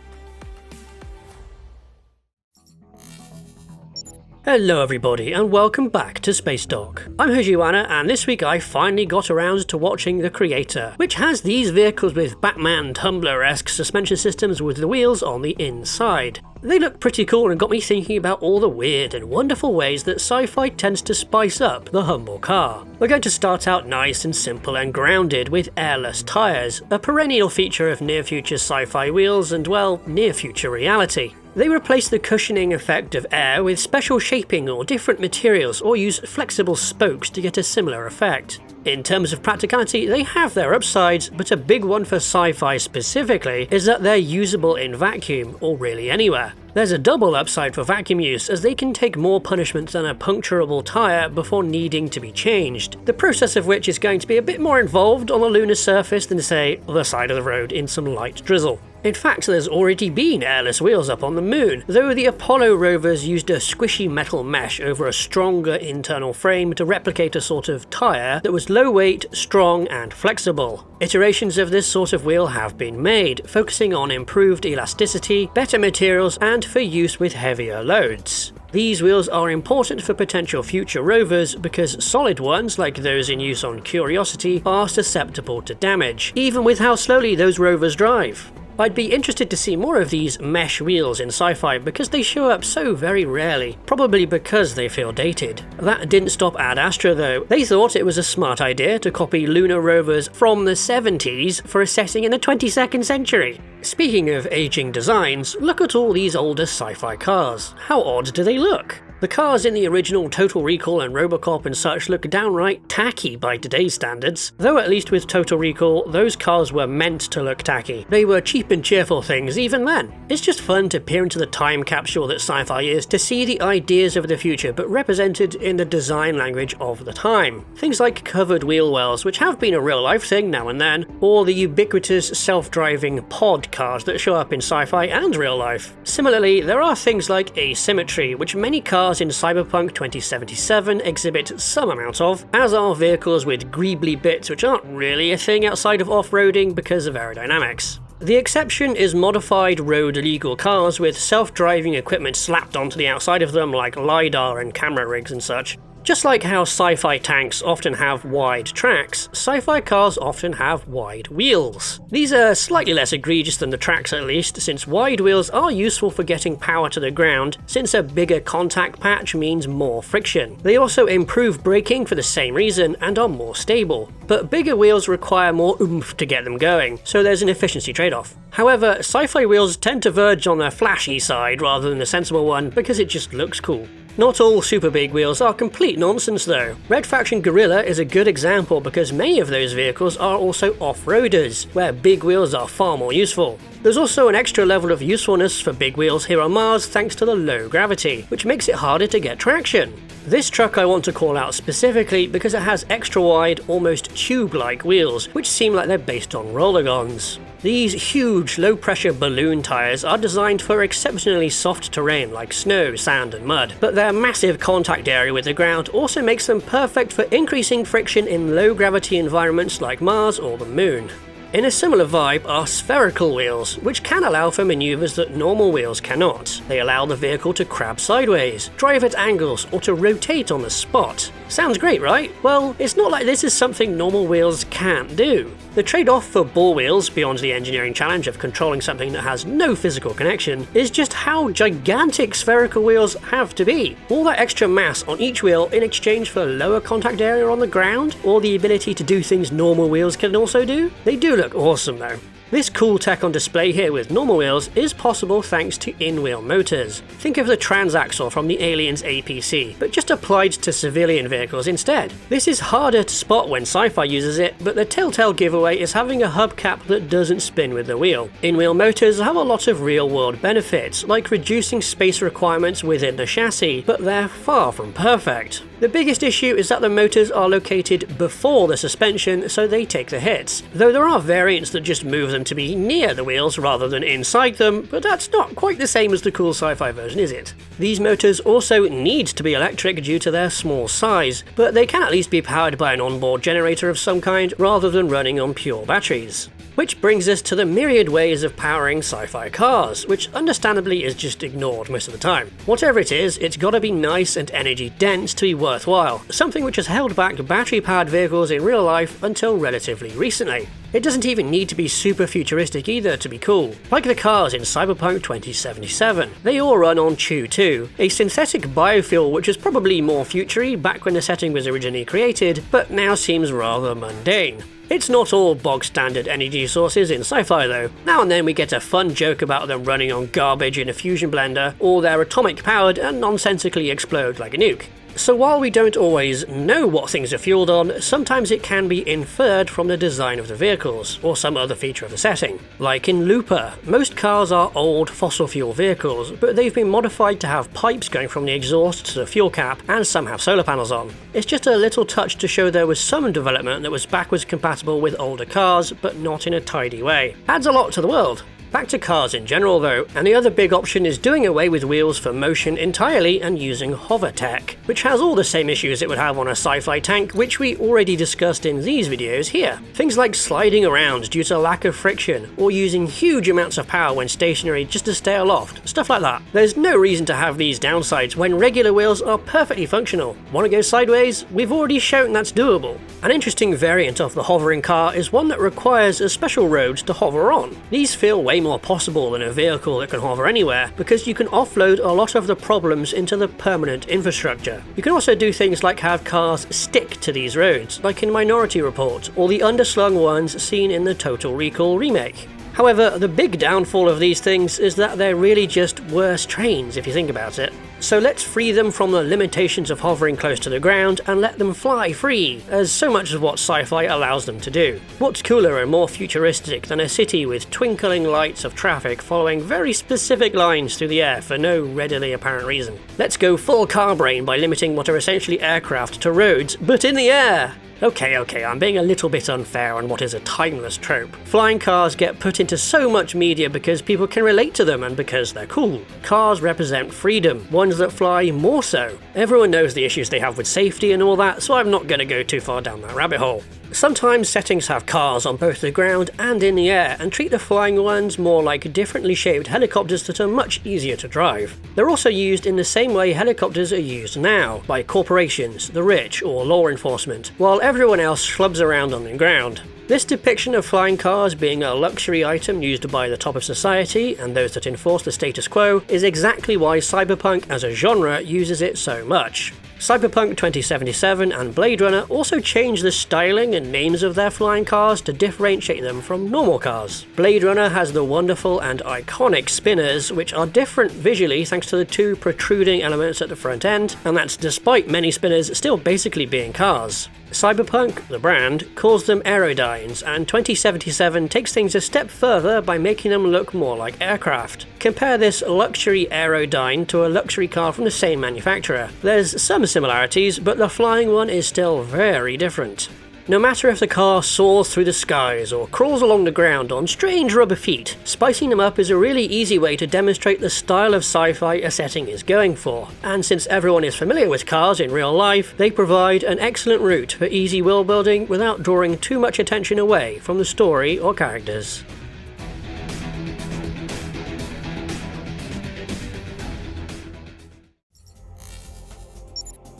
Hello everybody and welcome back to Spacedock. I'm Hovertanks and this week I finally got around to watching the Creator, which has these vehicles with Batman Tumbler-esque suspension systems with the wheels on the inside. They look pretty cool and got me thinking about all the weird and wonderful ways that sci-fi tends to spice up the humble car. We're going to start out nice and simple and grounded with airless tyres, a perennial feature of near-future sci-fi wheels and, well, near-future reality. They replace the cushioning effect of air with special shaping or different materials or use flexible spokes to get a similar effect. In terms of practicality, they have their upsides, but a big one for sci-fi specifically is that they're usable in vacuum, or really anywhere. There's a double upside for vacuum use, as they can take more punishment than a puncturable tyre before needing to be changed, the process of which is going to be a bit more involved on a lunar surface than, say, the side of the road in some light drizzle. In fact, there's already been airless wheels up on the moon, though the Apollo rovers used a squishy metal mesh over a stronger internal frame to replicate a sort of tyre that was low weight, strong and flexible. Iterations of this sort of wheel have been made, focusing on improved elasticity, better materials and for use with heavier loads. These wheels are important for potential future rovers because solid ones, like those in use on Curiosity, are susceptible to damage, even with how slowly those rovers drive. I'd be interested to see more of these mesh wheels in sci-fi because they show up so very rarely, probably because they feel dated. That didn't stop Ad Astra though. They thought it was a smart idea to copy lunar rovers from the 70s for a setting in the 22nd century. Speaking of aging designs, look at all these older sci-fi cars. How odd do they look? The cars in the original Total Recall and Robocop and such look downright tacky by today's standards, though at least with Total Recall, those cars were meant to look tacky. They were cheap and cheerful things even then. It's just fun to peer into the time capsule that sci-fi is to see the ideas of the future but represented in the design language of the time. Things like covered wheel wells, which have been a real life thing now and then, or the ubiquitous self-driving pod cars that show up in sci-fi and real life. Similarly, there are things like asymmetry, which many cars in Cyberpunk 2077 exhibit some amount of, as are vehicles with greebly bits which aren't really a thing outside of off-roading because of aerodynamics. The exception is modified road-legal cars with self-driving equipment slapped onto the outside of them like LiDAR and camera rigs and such. Just like how sci-fi tanks often have wide tracks, sci-fi cars often have wide wheels. These are slightly less egregious than the tracks at least, since wide wheels are useful for getting power to the ground, since a bigger contact patch means more friction. They also improve braking for the same reason and are more stable, but bigger wheels require more oomph to get them going, so there's an efficiency trade-off. However, sci-fi wheels tend to verge on the flashy side rather than the sensible one because it just looks cool. Not all super big wheels are complete nonsense though. Red Faction Guerrilla is a good example because many of those vehicles are also off-roaders, where big wheels are far more useful. There's also an extra level of usefulness for big wheels here on Mars thanks to the low gravity, which makes it harder to get traction. This truck I want to call out specifically because it has extra wide, almost tube-like wheels, which seem like they're based on rollergons. These huge, low-pressure balloon tyres are designed for exceptionally soft terrain like snow, sand and mud, but their massive contact area with the ground also makes them perfect for increasing friction in low-gravity environments like Mars or the Moon. In a similar vibe are spherical wheels, which can allow for maneuvers that normal wheels cannot. They allow the vehicle to crab sideways, drive at angles, or to rotate on the spot. Sounds great, right? Well, it's not like this is something normal wheels can't do. The trade-off for ball wheels, beyond the engineering challenge of controlling something that has no physical connection, is just how gigantic spherical wheels have to be. All that extra mass on each wheel in exchange for lower contact area on the ground, or the ability to do things normal wheels can also do? They do look awesome though. This cool tech on display here with normal wheels is possible thanks to in-wheel motors. Think of the transaxle from the Aliens APC, but just applied to civilian vehicles instead. This is harder to spot when sci-fi uses it, but the telltale giveaway is having a hubcap that doesn't spin with the wheel. In-wheel motors have a lot of real-world benefits, like reducing space requirements within the chassis, but they're far from perfect. The biggest issue is that the motors are located before the suspension, so they take the hits, though there are variants that just move them to be near the wheels rather than inside them, but that's not quite the same as the cool sci-fi version, is it? These motors also need to be electric due to their small size, but they can at least be powered by an onboard generator of some kind rather than running on pure batteries. Which brings us to the myriad ways of powering sci-fi cars, which understandably is just ignored most of the time. Whatever it is, it's gotta be nice and energy dense to be worthwhile, something which has held back battery-powered vehicles in real life until relatively recently. It doesn't even need to be super futuristic either to be cool, like the cars in Cyberpunk 2077. They all run on Chew-2, a synthetic biofuel which was probably more futury back when the setting was originally created, but now seems rather mundane. It's not all bog-standard energy sources in sci-fi though. Now and then we get a fun joke about them running on garbage in a fusion blender, or they're atomic-powered and nonsensically explode like a nuke. So while we don't always know what things are fueled on, sometimes it can be inferred from the design of the vehicles, or some other feature of the setting. Like in Looper, most cars are old fossil fuel vehicles, but they've been modified to have pipes going from the exhaust to the fuel cap, and some have solar panels on. It's just a little touch to show there was some development that was backwards compatible with older cars, but not in a tidy way. Adds a lot to the world. Back to cars in general though, and the other big option is doing away with wheels for motion entirely and using hover tech, which has all the same issues it would have on a sci-fi tank, which we already discussed in these videos here. Things like sliding around due to lack of friction, or using huge amounts of power when stationary just to stay aloft, stuff like that. There's no reason to have these downsides when regular wheels are perfectly functional. Want to go sideways? We've already shown that's doable. An interesting variant of the hovering car is one that requires a special road to hover on. These feel way more possible than a vehicle that can hover anywhere, because you can offload a lot of the problems into the permanent infrastructure. You can also do things like have cars stick to these roads, like in Minority Report, or the underslung ones seen in the Total Recall remake. However, the big downfall of these things is that they're really just worse trains if you think about it. So let's free them from the limitations of hovering close to the ground and let them fly free, as so much of what sci-fi allows them to do. What's cooler and more futuristic than a city with twinkling lights of traffic following very specific lines through the air for no readily apparent reason? Let's go full car brain by limiting what are essentially aircraft to roads, but in the air! Okay, I'm being a little bit unfair on what is a timeless trope. Flying cars get put into so much media because people can relate to them and because they're cool. Cars represent freedom, ones that fly more so. Everyone knows the issues they have with safety and all that, so I'm not going to go too far down that rabbit hole. Sometimes settings have cars on both the ground and in the air and treat the flying ones more like differently shaped helicopters that are much easier to drive. They're also used in the same way helicopters are used now, by corporations, the rich, or law enforcement, while everyone else schlubs around on the ground. This depiction of flying cars being a luxury item used by the top of society and those that enforce the status quo is exactly why cyberpunk as a genre uses it so much. Cyberpunk 2077 and Blade Runner also changed the styling and names of their flying cars to differentiate them from normal cars. Blade Runner has the wonderful and iconic spinners, which are different visually thanks to the two protruding elements at the front end, and that's despite many spinners still basically being cars. Cyberpunk, the brand, calls them aerodynes, and 2077 takes things a step further by making them look more like aircraft. Compare this luxury aerodyne to a luxury car from the same manufacturer. There's some similarities, but the flying one is still very different. No matter if the car soars through the skies or crawls along the ground on strange rubber feet, spicing them up is a really easy way to demonstrate the style of sci-fi a setting is going for. And since everyone is familiar with cars in real life, they provide an excellent route for easy world building without drawing too much attention away from the story or characters.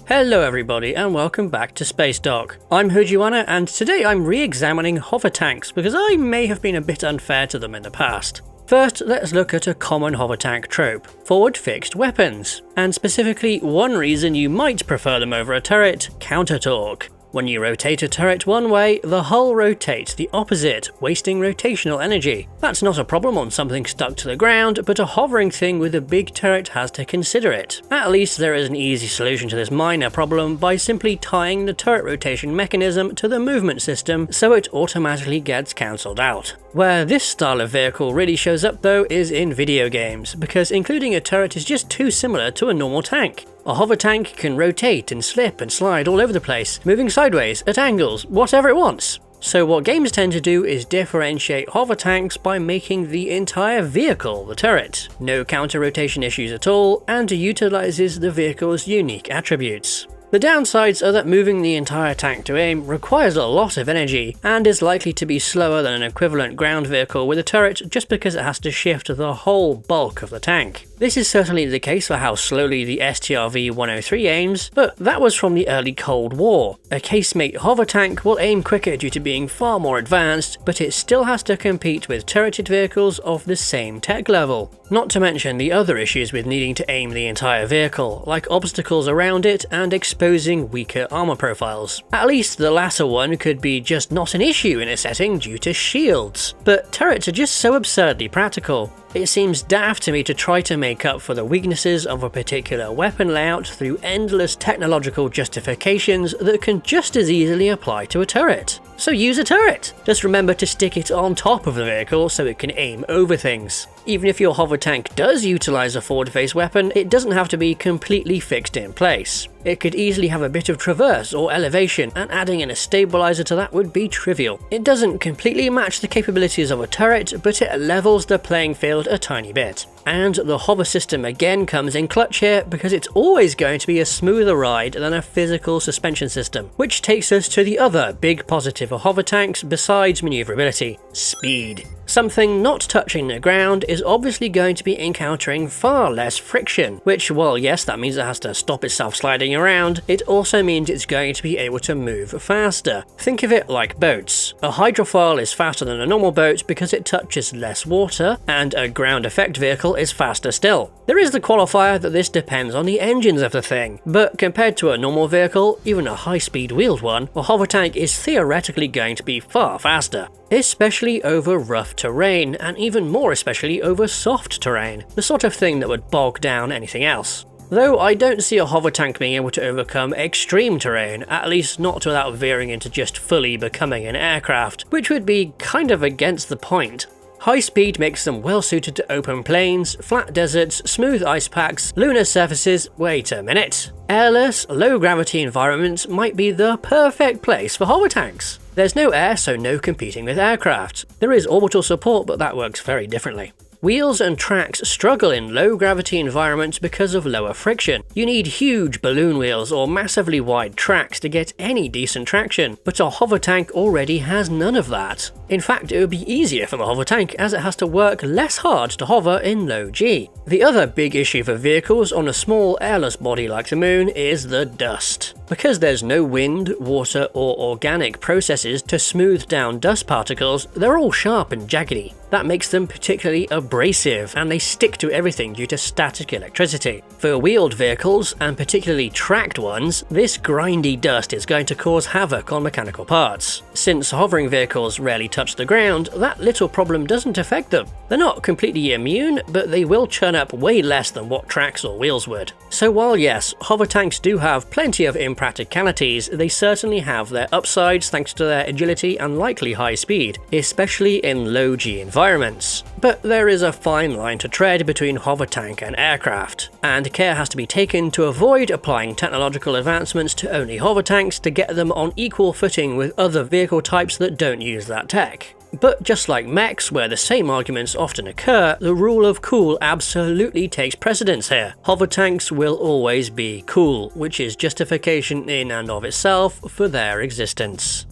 Hello everybody and welcome back to Spacedock. I'm Hovertanks and today I'm re-examining Hovertanks because I may have been a bit unfair to them in the past. First, let's look at a common Hovertank trope, forward-fixed weapons, and specifically one reason you might prefer them over a turret, counter-torque. When you rotate a turret one way, the hull rotates the opposite, wasting rotational energy. That's not a problem on something stuck to the ground, but a hovering thing with a big turret has to consider it. At least there is an easy solution to this minor problem by simply tying the turret rotation mechanism to the movement system so it automatically gets cancelled out. Where this style of vehicle really shows up though is in video games, because including a turret is just too similar to a normal tank. A hover tank can rotate and slip and slide all over the place, moving sideways, at angles, whatever it wants. So what games tend to do is differentiate hover tanks by making the entire vehicle the turret. No counter rotation issues at all, and utilises the vehicle's unique attributes. The downsides are that moving the entire tank to aim requires a lot of energy, and is likely to be slower than an equivalent ground vehicle with a turret just because it has to shift the whole bulk of the tank. This is certainly the case for how slowly the STRV-103 aims, but that was from the early Cold War. A casemate hover tank will aim quicker due to being far more advanced, but it still has to compete with turreted vehicles of the same tech level. Not to mention the other issues with needing to aim the entire vehicle, like obstacles around it and exposing weaker armor profiles. At least the latter one could be just not an issue in a setting due to shields, but turrets are just so absurdly practical. It seems daft to me to try to make up for the weaknesses of a particular weapon layout through endless technological justifications that can just as easily apply to a turret. So use a turret! Just remember to stick it on top of the vehicle so it can aim over things. Even if your hover tank does utilize a forward-face weapon, it doesn't have to be completely fixed in place. It could easily have a bit of traverse or elevation, and adding in a stabilizer to that would be trivial. It doesn't completely match the capabilities of a turret, but it levels the playing field a tiny bit. And the hover system again comes in clutch here because it's always going to be a smoother ride than a physical suspension system, which takes us to the other big positive of hover tanks besides maneuverability: speed. Something not touching the ground is obviously going to be encountering far less friction, which, while yes, that means it has to stop itself sliding around, it also means it's going to be able to move faster. Think of it like boats. A hydrofoil is faster than a normal boat because it touches less water, and a ground effect vehicle is faster still. There is the qualifier that this depends on the engines of the thing, but compared to a normal vehicle, even a high-speed wheeled one, a hover tank is theoretically going to be far faster. Especially over rough terrain, and even more especially over soft terrain, the sort of thing that would bog down anything else. Though I don't see a hover tank being able to overcome extreme terrain, at least not without veering into just fully becoming an aircraft, which would be kind of against the point. High speed makes them well suited to open plains, flat deserts, smooth ice packs, lunar surfaces. Wait a minute. Airless, low gravity environments might be the perfect place for hover tanks. There's no air, so no competing with aircraft. There is orbital support, but that works very differently. Wheels and tracks struggle in low gravity environments because of lower friction. You need huge balloon wheels or massively wide tracks to get any decent traction, but a hover tank already has none of that. In fact, it would be easier for the hover tank as it has to work less hard to hover in low G. The other big issue for vehicles on a small airless body like the moon is the dust. Because there's no wind, water or organic processes to smooth down dust particles, they're all sharp and jaggedy. That makes them particularly abrasive, and they stick to everything due to static electricity. For wheeled vehicles, and particularly tracked ones, this grindy dust is going to cause havoc on mechanical parts. Since hovering vehicles rarely touch the ground, that little problem doesn't affect them. They're not completely immune, but they will churn up way less than what tracks or wheels would. So while yes, hover tanks do have plenty of impracticalities, they certainly have their upsides thanks to their agility and likely high speed, especially in low G environments. But there is a fine line to tread between hover tank and aircraft, and care has to be taken to avoid applying technological advancements to only hover tanks to get them on equal footing with other vehicle types that don't use that tech. But just like mechs, where the same arguments often occur, the rule of cool absolutely takes precedence here. Hover tanks will always be cool, which is justification in and of itself for their existence.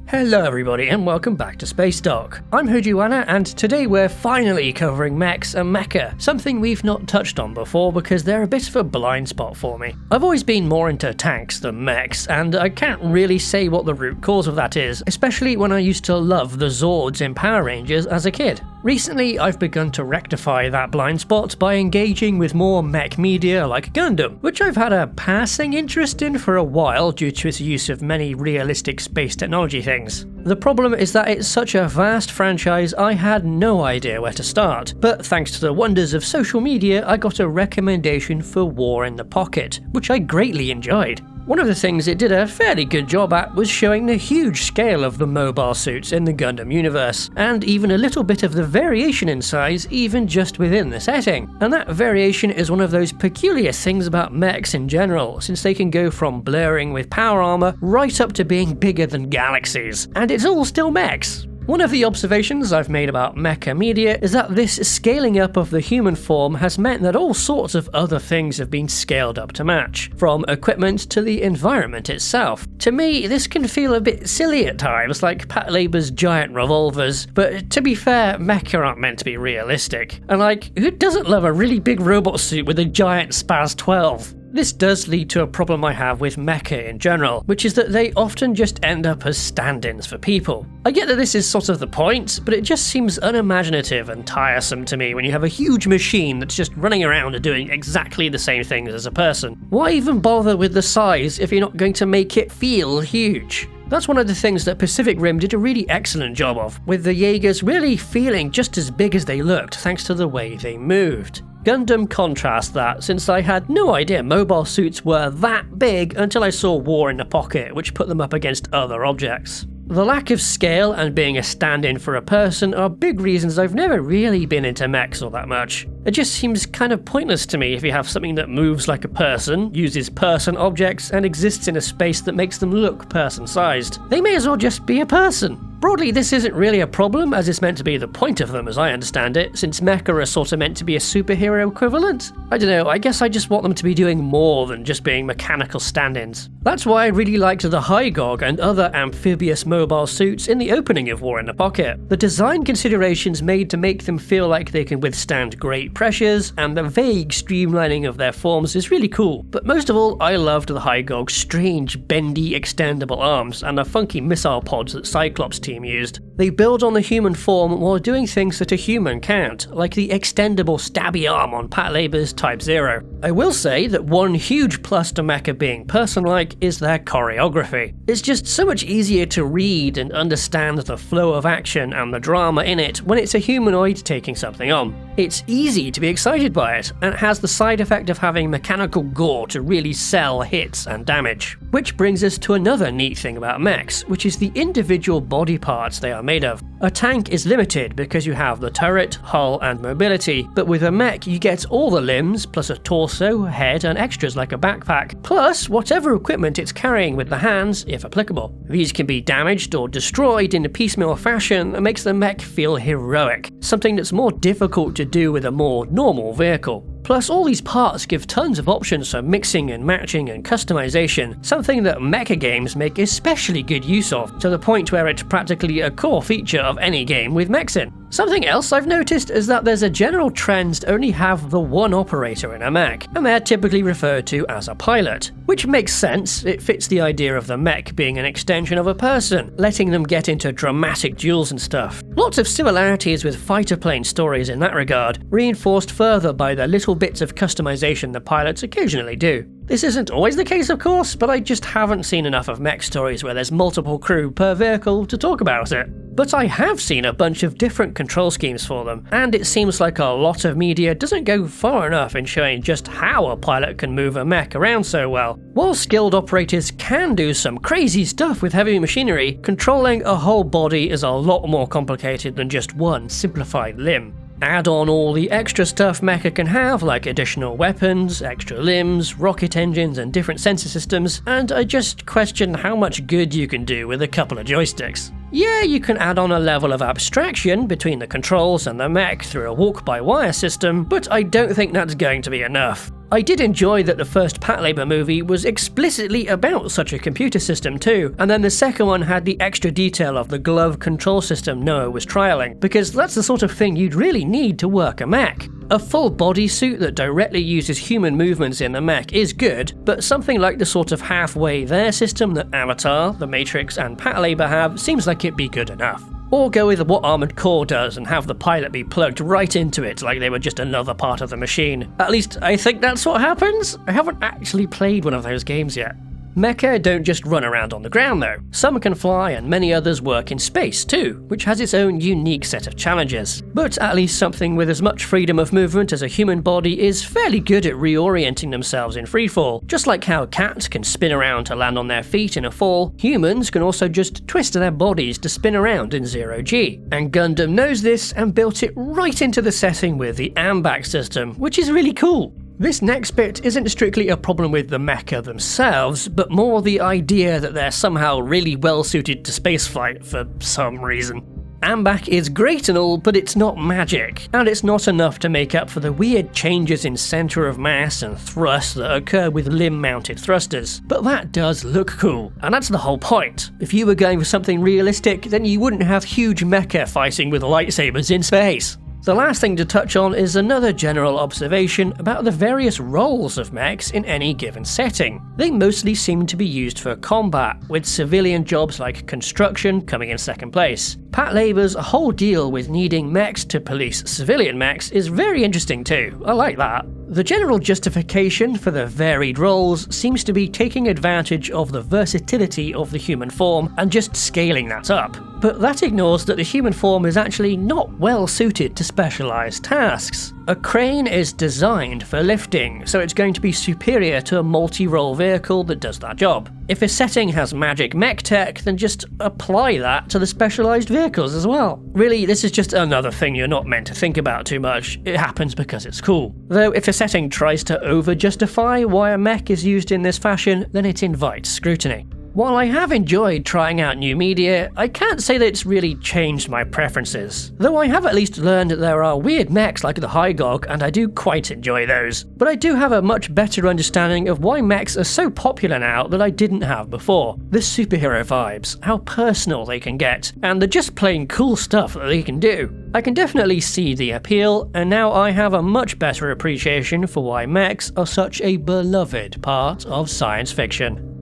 Hello everybody and welcome back to Spacedock. I'm Hovertanks and today we're finally covering mechs and mecha, something we've not touched on before because they're a bit of a blind spot for me. I've always been more into tanks than mechs, and I can't really say what the root cause of that is, especially when I used to love the Zords in Power Rangers as a kid. Recently, I've begun to rectify that blind spot by engaging with more mech media like Gundam, which I've had a passing interest in for a while due to its use of many realistic space technology things. The problem is that it's such a vast franchise I had no idea where to start, but thanks to the wonders of social media I got a recommendation for War in the Pocket, which I greatly enjoyed. One of the things it did a fairly good job at was showing the huge scale of the mobile suits in the Gundam universe, and even a little bit of the variation in size even just within the setting. And that variation is one of those peculiar things about mechs in general, since they can go from blurring with power armor right up to being bigger than galaxies, and it's all still mechs. One of the observations I've made about mecha media is that this scaling up of the human form has meant that all sorts of other things have been scaled up to match, from equipment to the environment itself. To me, this can feel a bit silly at times, like Patlabor's giant revolvers, but to be fair, mecha aren't meant to be realistic. And like, who doesn't love a really big robot suit with a giant Spaz 12? This does lead to a problem I have with mecha in general, which is that they often just end up as stand-ins for people. I get that this is sort of the point, but it just seems unimaginative and tiresome to me when you have a huge machine that's just running around and doing exactly the same things as a person. Why even bother with the size if you're not going to make it feel huge? That's one of the things that Pacific Rim did a really excellent job of, with the Jaegers really feeling just as big as they looked thanks to the way they moved. Gundam contrasts that, since I had no idea mobile suits were that big until I saw War in the Pocket, which put them up against other objects. The lack of scale and being a stand-in for a person are big reasons I've never really been into mechs all that much. It just seems kind of pointless to me if you have something that moves like a person, uses person objects, and exists in a space that makes them look person-sized. They may as well just be a person. Broadly, this isn't really a problem, as it's meant to be the point of them as I understand it, since mecha are sort of meant to be a superhero equivalent. I don't know, I guess I just want them to be doing more than just being mechanical stand-ins. That's why I really liked the Hygog and other amphibious mobile suits in the opening of War in the Pocket. The design considerations made to make them feel like they can withstand great pressures, and the vague streamlining of their forms is really cool. But most of all, I loved the Hygog's strange, bendy, extendable arms and the funky missile pods that Cyclops team used. They build on the human form while doing things that a human can't, like the extendable stabby arm on Patlabor's Type 0. I will say that one huge plus to mecha being person-like is their choreography. It's just so much easier to read and understand the flow of action and the drama in it when it's a humanoid taking something on. It's easy need to be excited by it, and it has the side effect of having mechanical gore to really sell hits and damage. Which brings us to another neat thing about mechs, which is the individual body parts they are made of. A tank is limited because you have the turret, hull and mobility, but with a mech you get all the limbs, plus a torso, head and extras like a backpack, plus whatever equipment it's carrying with the hands, if applicable. These can be damaged or destroyed in a piecemeal fashion that makes the mech feel heroic, something that's more difficult to do with a more normal vehicle. Plus, all these parts give tons of options for mixing and matching and customization, something that mecha games make especially good use of, to the point where it's practically a core feature of any game with mechs in. Something else I've noticed is that there's a general trend to only have the one operator in a mech, and they're typically referred to as a pilot. Which makes sense, it fits the idea of the mech being an extension of a person, letting them get into dramatic duels and stuff. Lots of similarities with fighter plane stories in that regard, reinforced further by the little bits of customization the pilots occasionally do. This isn't always the case, of course, but I just haven't seen enough of mech stories where there's multiple crew per vehicle to talk about it. But I have seen a bunch of different control schemes for them, and it seems like a lot of media doesn't go far enough in showing just how a pilot can move a mech around so well. While skilled operators can do some crazy stuff with heavy machinery, controlling a whole body is a lot more complicated than just one simplified limb. Add on all the extra stuff Mecha can have, like additional weapons, extra limbs, rocket engines and different sensor systems, and I just question how much good you can do with a couple of joysticks. Yeah, you can add on a level of abstraction between the controls and the mech through a walk-by-wire system, but I don't think that's going to be enough. I did enjoy that the first Patlabor movie was explicitly about such a computer system too, and then the second one had the extra detail of the glove control system Noah was trialling, because that's the sort of thing you'd really need to work a mech. A full bodysuit that directly uses human movements in the mech is good, but something like the sort of halfway there system that Avatar, The Matrix and Patlabor have seems like it'd be good enough. Or go with what Armored Core does and have the pilot be plugged right into it like they were just another part of the machine. At least I think that's what happens. I haven't actually played one of those games yet. Mecha don't just run around on the ground though. Some can fly and many others work in space too, which has its own unique set of challenges. But at least something with as much freedom of movement as a human body is fairly good at reorienting themselves in freefall. Just like how cats can spin around to land on their feet in a fall, humans can also just twist their bodies to spin around in zero-G. And Gundam knows this and built it right into the setting with the AMBAC system, which is really cool. This next bit isn't strictly a problem with the mecha themselves, but more the idea that they're somehow really well suited to spaceflight for some reason. AMBAC is great and all, but it's not magic, and it's not enough to make up for the weird changes in centre of mass and thrust that occur with limb-mounted thrusters. But that does look cool, and that's the whole point. If you were going for something realistic, then you wouldn't have huge mecha fighting with lightsabers in space. The last thing to touch on is another general observation about the various roles of mechs in any given setting. They mostly seem to be used for combat, with civilian jobs like construction coming in second place. Patlabor's whole deal with needing mechs to police civilian mechs is very interesting too, I like that. The general justification for the varied roles seems to be taking advantage of the versatility of the human form and just scaling that up. But that ignores that the human form is actually not well suited to specialised tasks. A crane is designed for lifting, so it's going to be superior to a multi-role vehicle that does that job. If a setting has magic mech tech, then just apply that to the specialised vehicles as well. Really, this is just another thing you're not meant to think about too much. It happens because it's cool. Though if a setting tries to over-justify why a mech is used in this fashion, then it invites scrutiny. While I have enjoyed trying out new media, I can't say that it's really changed my preferences. Though I have at least learned that there are weird mechs like the Hygog, and I do quite enjoy those. But I do have a much better understanding of why mechs are so popular now that I didn't have before. The superhero vibes, how personal they can get, and the just plain cool stuff that they can do. I can definitely see the appeal, and now I have a much better appreciation for why mechs are such a beloved part of science fiction.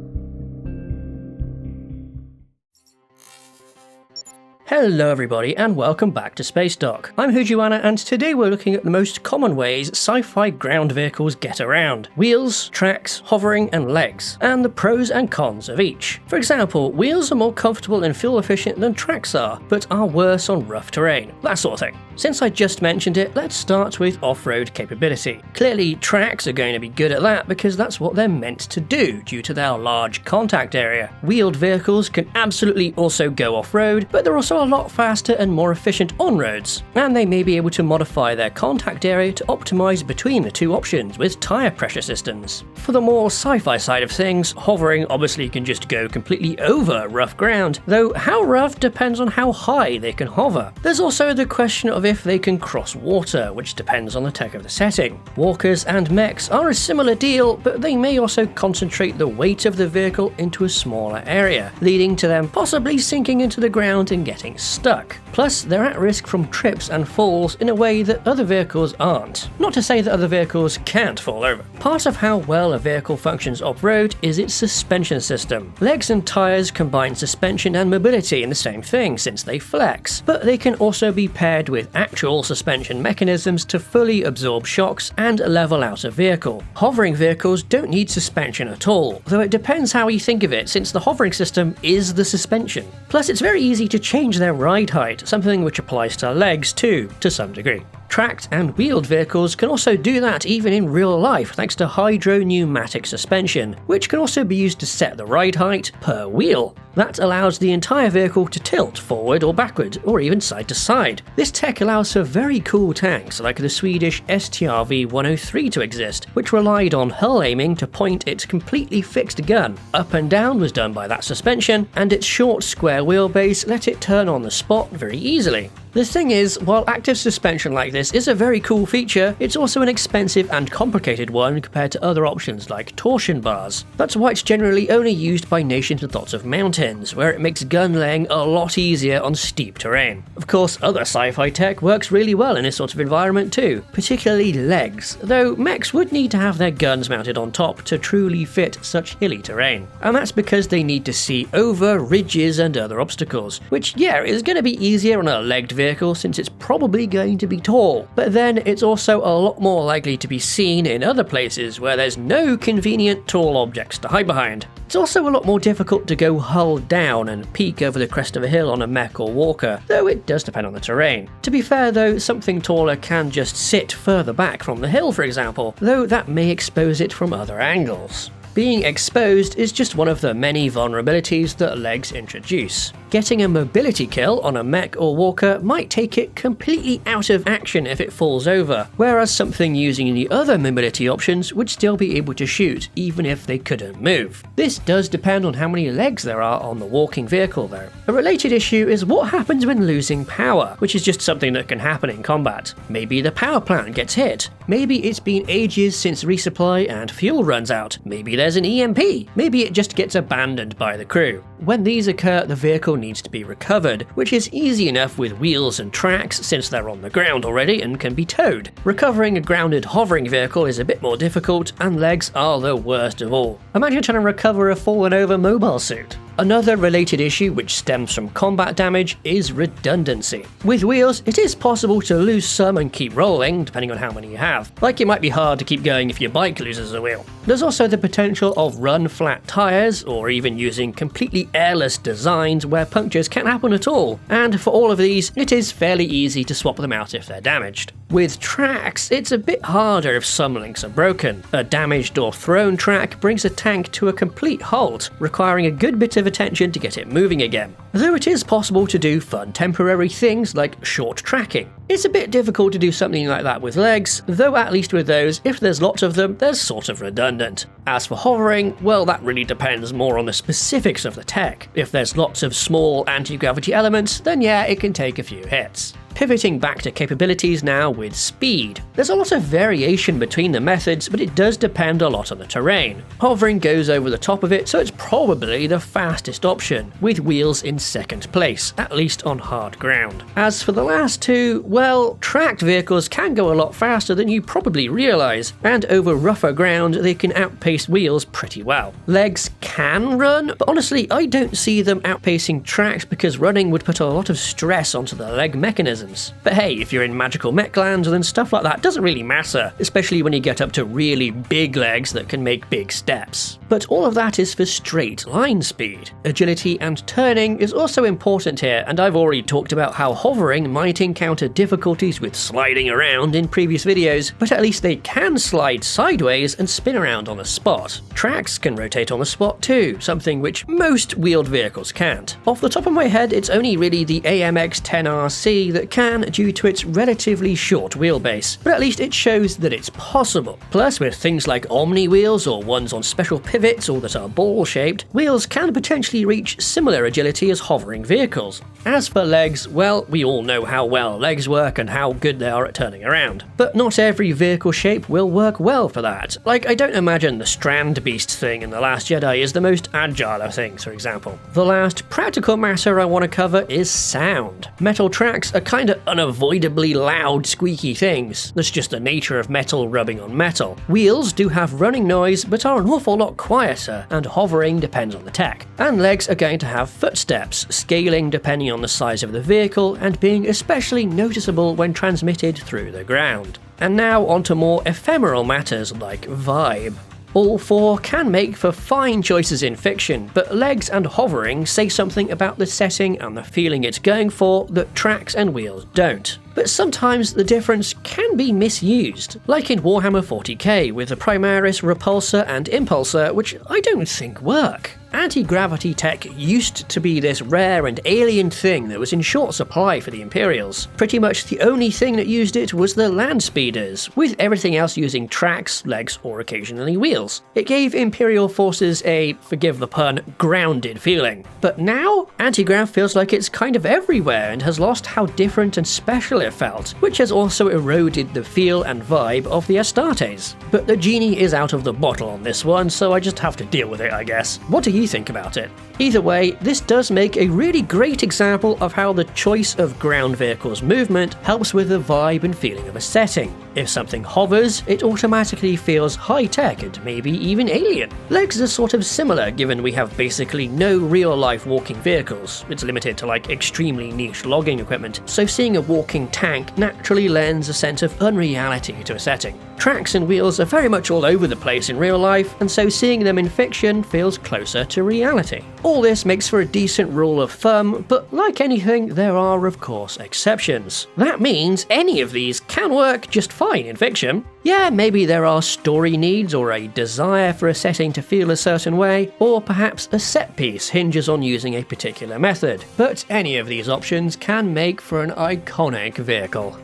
Hello everybody and welcome back to Spacedock. I'm Hovertanks and today we're looking at the most common ways sci-fi ground vehicles get around. Wheels, tracks, hovering and legs, and the pros and cons of each. For example, wheels are more comfortable and fuel efficient than tracks are, but are worse on rough terrain, that sort of thing. Since I just mentioned it, let's start with off-road capability. Clearly, tracks are going to be good at that because that's what they're meant to do due to their large contact area. Wheeled vehicles can absolutely also go off-road, but they're also a lot faster and more efficient on roads, and they may be able to modify their contact area to optimize between the two options with tire pressure systems. For the more sci-fi side of things, hovering obviously can just go completely over rough ground, though how rough depends on how high they can hover. There's also the question of if they can cross water, which depends on the tech of the setting. Walkers and mechs are a similar deal, but they may also concentrate the weight of the vehicle into a smaller area, leading to them possibly sinking into the ground and getting stuck. Plus, they're at risk from trips and falls in a way that other vehicles aren't. Not to say that other vehicles can't fall over. Part of how well a vehicle functions off-road is its suspension system. Legs and tires combine suspension and mobility in the same thing since they flex, but they can also be paired with actual suspension mechanisms to fully absorb shocks and level out a vehicle. Hovering vehicles don't need suspension at all, though it depends how you think of it since the hovering system is the suspension. Plus, it's very easy to change their ride height, something which applies to legs too, to some degree. Tracked and wheeled vehicles can also do that even in real life thanks to hydro-pneumatic suspension, which can also be used to set the ride height per wheel. That allows the entire vehicle to tilt forward or backward, or even side to side. This tech allows for very cool tanks like the Swedish STRV-103 to exist, which relied on hull aiming to point its completely fixed gun. Up and down was done by that suspension, and its short square wheelbase let it turn on the spot very easily. The thing is, while active suspension like this is a very cool feature, it's also an expensive and complicated one compared to other options like torsion bars. That's why it's generally only used by nations with lots of mountains, where it makes gun laying a lot easier on steep terrain. Of course, other sci-fi tech works really well in this sort of environment too, particularly legs, though mechs would need to have their guns mounted on top to truly fit such hilly terrain. And that's because they need to see over ridges and other obstacles, which is going to be easier on a legged vehicle since it's probably going to be tall, but then it's also a lot more likely to be seen in other places where there's no convenient tall objects to hide behind. It's also a lot more difficult to go hull down and peek over the crest of a hill on a mech or walker, though it does depend on the terrain. To be fair though, something taller can just sit further back from the hill for example, though that may expose it from other angles. Being exposed is just one of the many vulnerabilities that legs introduce. Getting a mobility kill on a mech or walker might take it completely out of action if it falls over, whereas something using the other mobility options would still be able to shoot, even if they couldn't move. This does depend on how many legs there are on the walking vehicle though. A related issue is what happens when losing power, which is just something that can happen in combat. Maybe the power plant gets hit. Maybe it's been ages since resupply and fuel runs out. Maybe there's an EMP. Maybe it just gets abandoned by the crew. When these occur, the vehicle needs to be recovered, which is easy enough with wheels and tracks since they're on the ground already and can be towed. Recovering a grounded hovering vehicle is a bit more difficult, and legs are the worst of all. Imagine trying to recover a fallen over mobile suit. Another related issue which stems from combat damage is redundancy. With wheels, it is possible to lose some and keep rolling, depending on how many you have. Like it might be hard to keep going if your bike loses a wheel. There's also the potential of run-flat tyres, or even using completely airless designs where punctures can't happen at all, and for all of these, it is fairly easy to swap them out if they're damaged. With tracks, it's a bit harder if some links are broken. A damaged or thrown track brings a tank to a complete halt, requiring a good bit of attention to get it moving again. Though it is possible to do fun temporary things like short tracking. It's a bit difficult to do something like that with legs, though at least with those, if there's lots of them, they're sort of redundant. As for hovering, well, that really depends more on the specifics of the tech. If there's lots of small anti-gravity elements, then it can take a few hits. pivoting back to capabilities now with speed. There's a lot of variation between the methods, but it does depend a lot on the terrain. Hovering goes over the top of it, so it's probably the fastest option, with wheels in second place, at least on hard ground. As for the last two, well, tracked vehicles can go a lot faster than you probably realise, and over rougher ground they can outpace wheels pretty well. Legs can run, but honestly I don't see them outpacing tracks because running would put a lot of stress onto the leg mechanisms. But hey, if you're in magical mech lands, then stuff like that doesn't really matter, especially when you get up to really big legs that can make big steps. But all of that is for straight line speed. Agility and turning is also important here, and I've already talked about how hovering might encounter difficulties with sliding around in previous videos, but at least they can slide sideways and spin around on the spot. Tracks can rotate on the spot too, something which most wheeled vehicles can't. Off the top of my head, it's only really the AMX 10RC that can due to its relatively short wheelbase, but at least it shows that it's possible. Plus, with things like Omni wheels or ones on special pivots or that are ball-shaped, wheels can potentially reach similar agility as hovering vehicles. As for legs, well, we all know how well legs work and how good they are at turning around. But not every vehicle shape will work well for that. Like, I don't imagine the Strand Beast thing in The Last Jedi is the most agile of things, for example. The last practical matter I want to cover is sound. Metal tracks are kinda unavoidably loud, squeaky things. That's just the nature of metal rubbing on metal. Wheels do have running noise, but are an awful lot quieter, and hovering depends on the tech. And legs are going to have footsteps, scaling depending on the size of the vehicle, and being especially noticeable when transmitted through the ground. And now onto more ephemeral matters like vibe. All four can make for fine choices in fiction, but legs and hovering say something about the setting and the feeling it's going for that tracks and wheels don't. But sometimes the difference can be misused, like in Warhammer 40k with the Primaris Repulsor and Impulsor, which I don't think work. Anti-gravity tech used to be this rare and alien thing that was in short supply for the Imperials. Pretty much the only thing that used it was the land speeders, with everything else using tracks, legs, or occasionally wheels. It gave Imperial forces a, forgive the pun, grounded feeling. But now, anti-grav feels like it's kind of everywhere and has lost how different and special it felt, which has also eroded the feel and vibe of the Astartes. But the genie is out of the bottle on this one, so I just have to deal with it, I guess. What do you think about it? Either way, this does make a really great example of how the choice of ground vehicles movement helps with the vibe and feeling of a setting. If something hovers, it automatically feels high-tech and maybe even alien. Legs are sort of similar given we have basically no real-life walking vehicles. It's limited to like extremely niche logging equipment, so seeing a walking tank naturally lends a sense of unreality to a setting. Tracks and wheels are very much all over the place in real life, and so seeing them in fiction feels closer to reality. All this makes for a decent rule of thumb, but like anything, there are of course exceptions. That means any of these can work just fine in fiction. Yeah, maybe there are story needs or a desire for a setting to feel a certain way, or perhaps a set piece hinges on using a particular method, but any of these options can make for an iconic vehicle.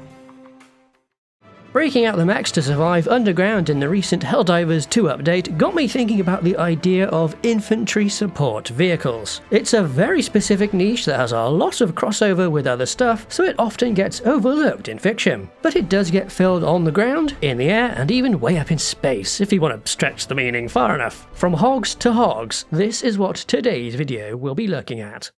Breaking out the mechs to survive underground in the recent Helldivers 2 update got me thinking about the idea of infantry support vehicles. It's a very specific niche that has a lot of crossover with other stuff, so it often gets overlooked in fiction. But it does get filled on the ground, in the air, and even way up in space, if you want to stretch the meaning far enough. From hogs to hogs, this is what today's video will be looking at.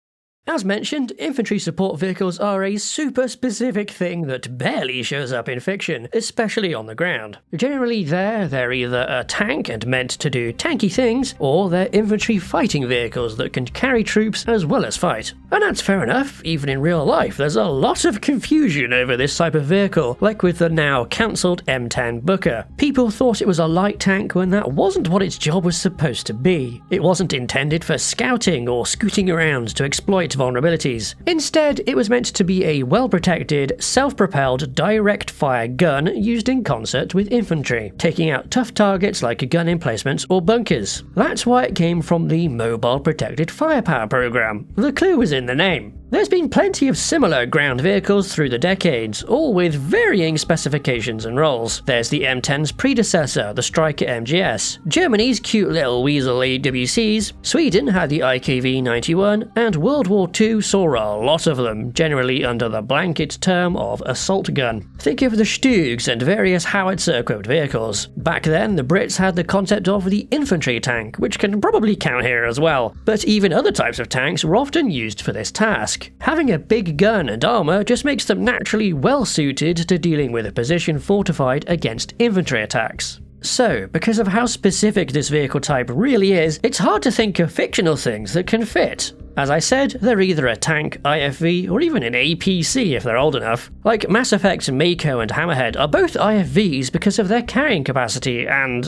As mentioned, infantry support vehicles are a super specific thing that barely shows up in fiction, especially on the ground. Generally they're either a tank and meant to do tanky things, or they're infantry fighting vehicles that can carry troops as well as fight. And that's fair enough, even in real life there's a lot of confusion over this type of vehicle, like with the now cancelled M10 Booker. People thought it was a light tank when that wasn't what its job was supposed to be. It wasn't intended for scouting or scooting around to exploit vulnerabilities. Instead, it was meant to be a well-protected, self-propelled, direct-fire gun used in concert with infantry, taking out tough targets like gun emplacements or bunkers. That's why it came from the Mobile Protected Firepower program. The clue was in the name. There's been plenty of similar ground vehicles through the decades, all with varying specifications and roles. There's the M10's predecessor, the Striker MGS, Germany's cute little weasel AWCs, Sweden had the IKV-91, and World War II saw a lot of them, generally under the blanket term of assault gun. Think of the Stugs and various howitzer-equipped vehicles. Back then, the Brits had the concept of the infantry tank, which can probably count here as well, but even other types of tanks were often used for this task. Having a big gun and armour just makes them naturally well suited to dealing with a position fortified against infantry attacks. So, because of how specific this vehicle type really is, it's hard to think of fictional things that can fit. As I said, they're either a tank, IFV, or even an APC if they're old enough. Like Mass Effect's Mako and Hammerhead are both IFVs because of their carrying capacity and,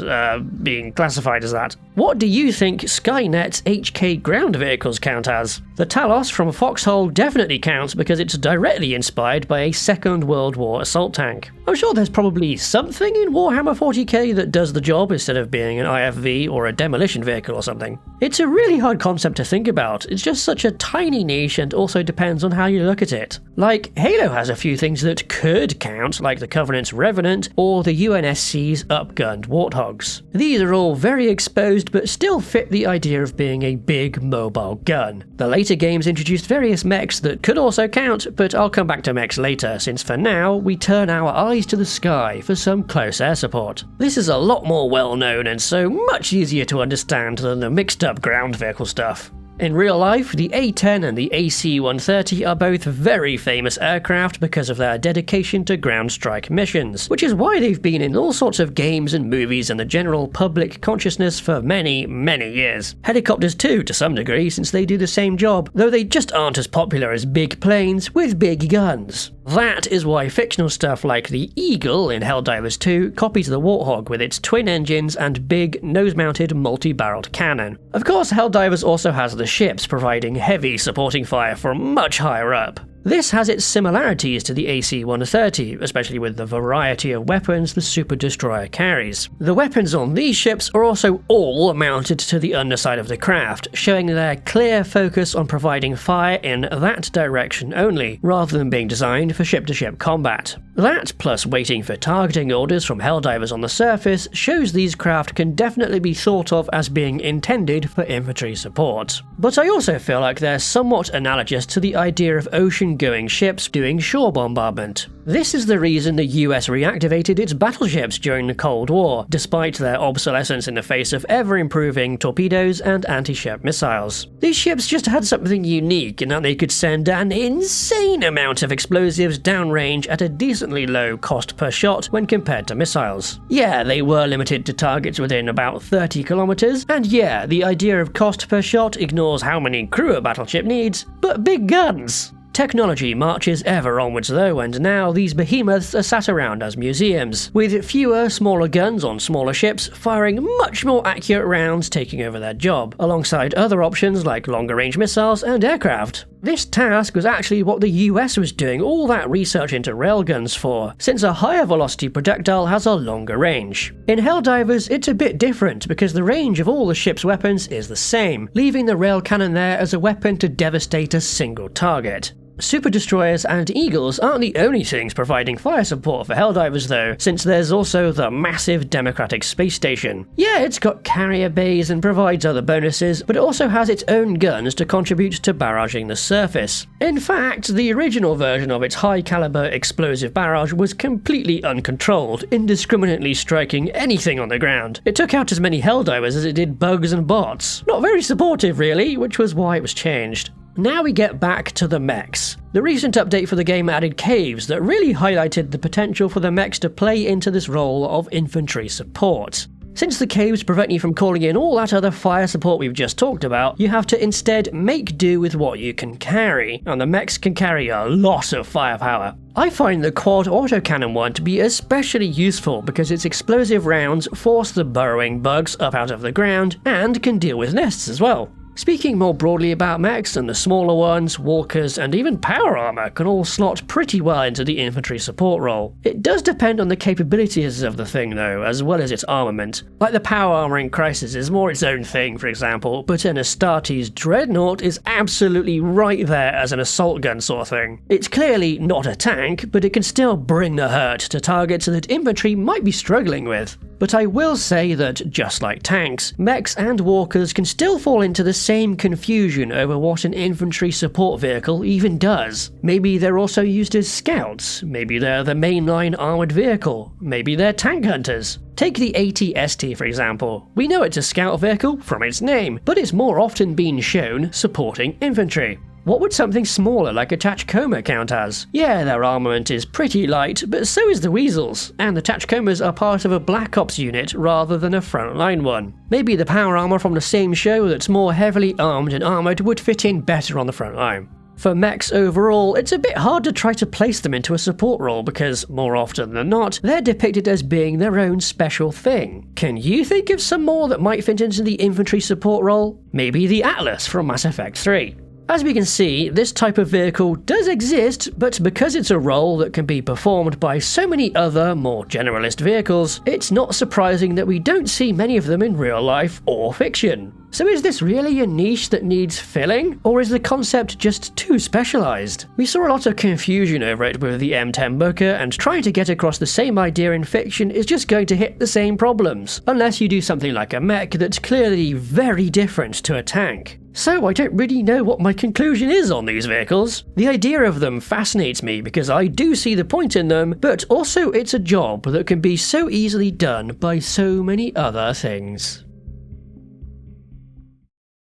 being classified as that. What do you think Skynet's HK ground vehicles count as? The Talos from Foxhole definitely counts because it's directly inspired by a Second World War assault tank. I'm sure there's probably something in Warhammer 40k that does the job instead of being an IFV or a demolition vehicle or something. It's a really hard concept to think about, it's just such a tiny niche and also depends on how you look at it. Like, Halo has a few things that could count, like the Covenant's Revenant or the UNSC's upgunned Warthogs. These are all very exposed but still fit the idea of being a big mobile gun. The later games introduced various mechs that could also count, but I'll come back to mechs later, since for now we turn our eyes to the sky for some close air support. This is a lot more well known and so much easier to understand than the mixed up ground vehicle stuff. In real life, the A-10 and the AC-130 are both very famous aircraft because of their dedication to ground strike missions, which is why they've been in all sorts of games and movies and the general public consciousness for many, many years. Helicopters too, to some degree, since they do the same job, though they just aren't as popular as big planes with big guns. That is why fictional stuff like the Eagle in Helldivers 2 copies the Warthog with its twin engines and big, nose-mounted multi-barreled cannon. Of course, Helldivers also has the ships providing heavy supporting fire from much higher up. This has its similarities to the AC-130, especially with the variety of weapons the Super Destroyer carries. The weapons on these ships are also all mounted to the underside of the craft, showing their clear focus on providing fire in that direction only, rather than being designed for ship-to-ship combat. That, plus waiting for targeting orders from Helldivers on the surface, shows these craft can definitely be thought of as being intended for infantry support. But I also feel like they're somewhat analogous to the idea of ocean-going ships doing shore bombardment. This is the reason the US reactivated its battleships during the Cold War, despite their obsolescence in the face of ever-improving torpedoes and anti-ship missiles. These ships just had something unique in that they could send an insane amount of explosives downrange at a decently low cost per shot when compared to missiles. Yeah, they were limited to targets within about 30 kilometers, and yeah, the idea of cost per shot ignores how many crew a battleship needs, but big guns! Technology marches ever onwards though, and now these behemoths are sat around as museums, with fewer, smaller guns on smaller ships firing much more accurate rounds taking over their job, alongside other options like longer-range missiles and aircraft. This task was actually what the US was doing all that research into railguns for, since a higher velocity projectile has a longer range. In Helldivers, it's a bit different because the range of all the ship's weapons is the same, leaving the rail cannon there as a weapon to devastate a single target. Super Destroyers and Eagles aren't the only things providing fire support for Helldivers though, since there's also the massive Democratic Space Station. Yeah, it's got carrier bays and provides other bonuses, but it also has its own guns to contribute to barraging the surface. In fact, the original version of its high-caliber explosive barrage was completely uncontrolled, indiscriminately striking anything on the ground. It took out as many Helldivers as it did bugs and bots. Not very supportive really, which was why it was changed. Now we get back to the mechs. The recent update for the game added caves that really highlighted the potential for the mechs to play into this role of infantry support. Since the caves prevent you from calling in all that other fire support we've just talked about, you have to instead make do with what you can carry, and the mechs can carry a lot of firepower. I find the quad autocannon one to be especially useful because its explosive rounds force the burrowing bugs up out of the ground and can deal with nests as well. Speaking more broadly about mechs, and the smaller ones, walkers, and even power armor can all slot pretty well into the infantry support role. It does depend on the capabilities of the thing though, as well as its armament. Like the power armor in Crisis is more its own thing, for example, but an Astartes Dreadnought is absolutely right there as an assault gun sort of thing. It's clearly not a tank, but it can still bring the hurt to targets that infantry might be struggling with. But I will say that, just like tanks, mechs and walkers can still fall into the same confusion over what an infantry support vehicle even does. Maybe they're also used as scouts, maybe they're the mainline armoured vehicle, maybe they're tank hunters. Take the AT-ST for example. We know it's a scout vehicle from its name, but it's more often been shown supporting infantry. What would something smaller like a Tachikoma count as? Yeah, their armament is pretty light, but so is the Weasels, and the Tachikomas are part of a Black Ops unit rather than a frontline one. Maybe the power armor from the same show that's more heavily armed and armored would fit in better on the front line. For mechs overall, it's a bit hard to try to place them into a support role because, more often than not, they're depicted as being their own special thing. Can you think of some more that might fit into the infantry support role? Maybe the Atlas from Mass Effect 3. As we can see, this type of vehicle does exist, but because it's a role that can be performed by so many other, more generalist vehicles, it's not surprising that we don't see many of them in real life or fiction. So is this really a niche that needs filling, or is the concept just too specialised? We saw a lot of confusion over it with the M10 Mecha, and trying to get across the same idea in fiction is just going to hit the same problems, unless you do something like a mech that's clearly very different to a tank. So I don't really know what my conclusion is on these vehicles. The idea of them fascinates me because I do see the point in them, but also it's a job that can be so easily done by so many other things.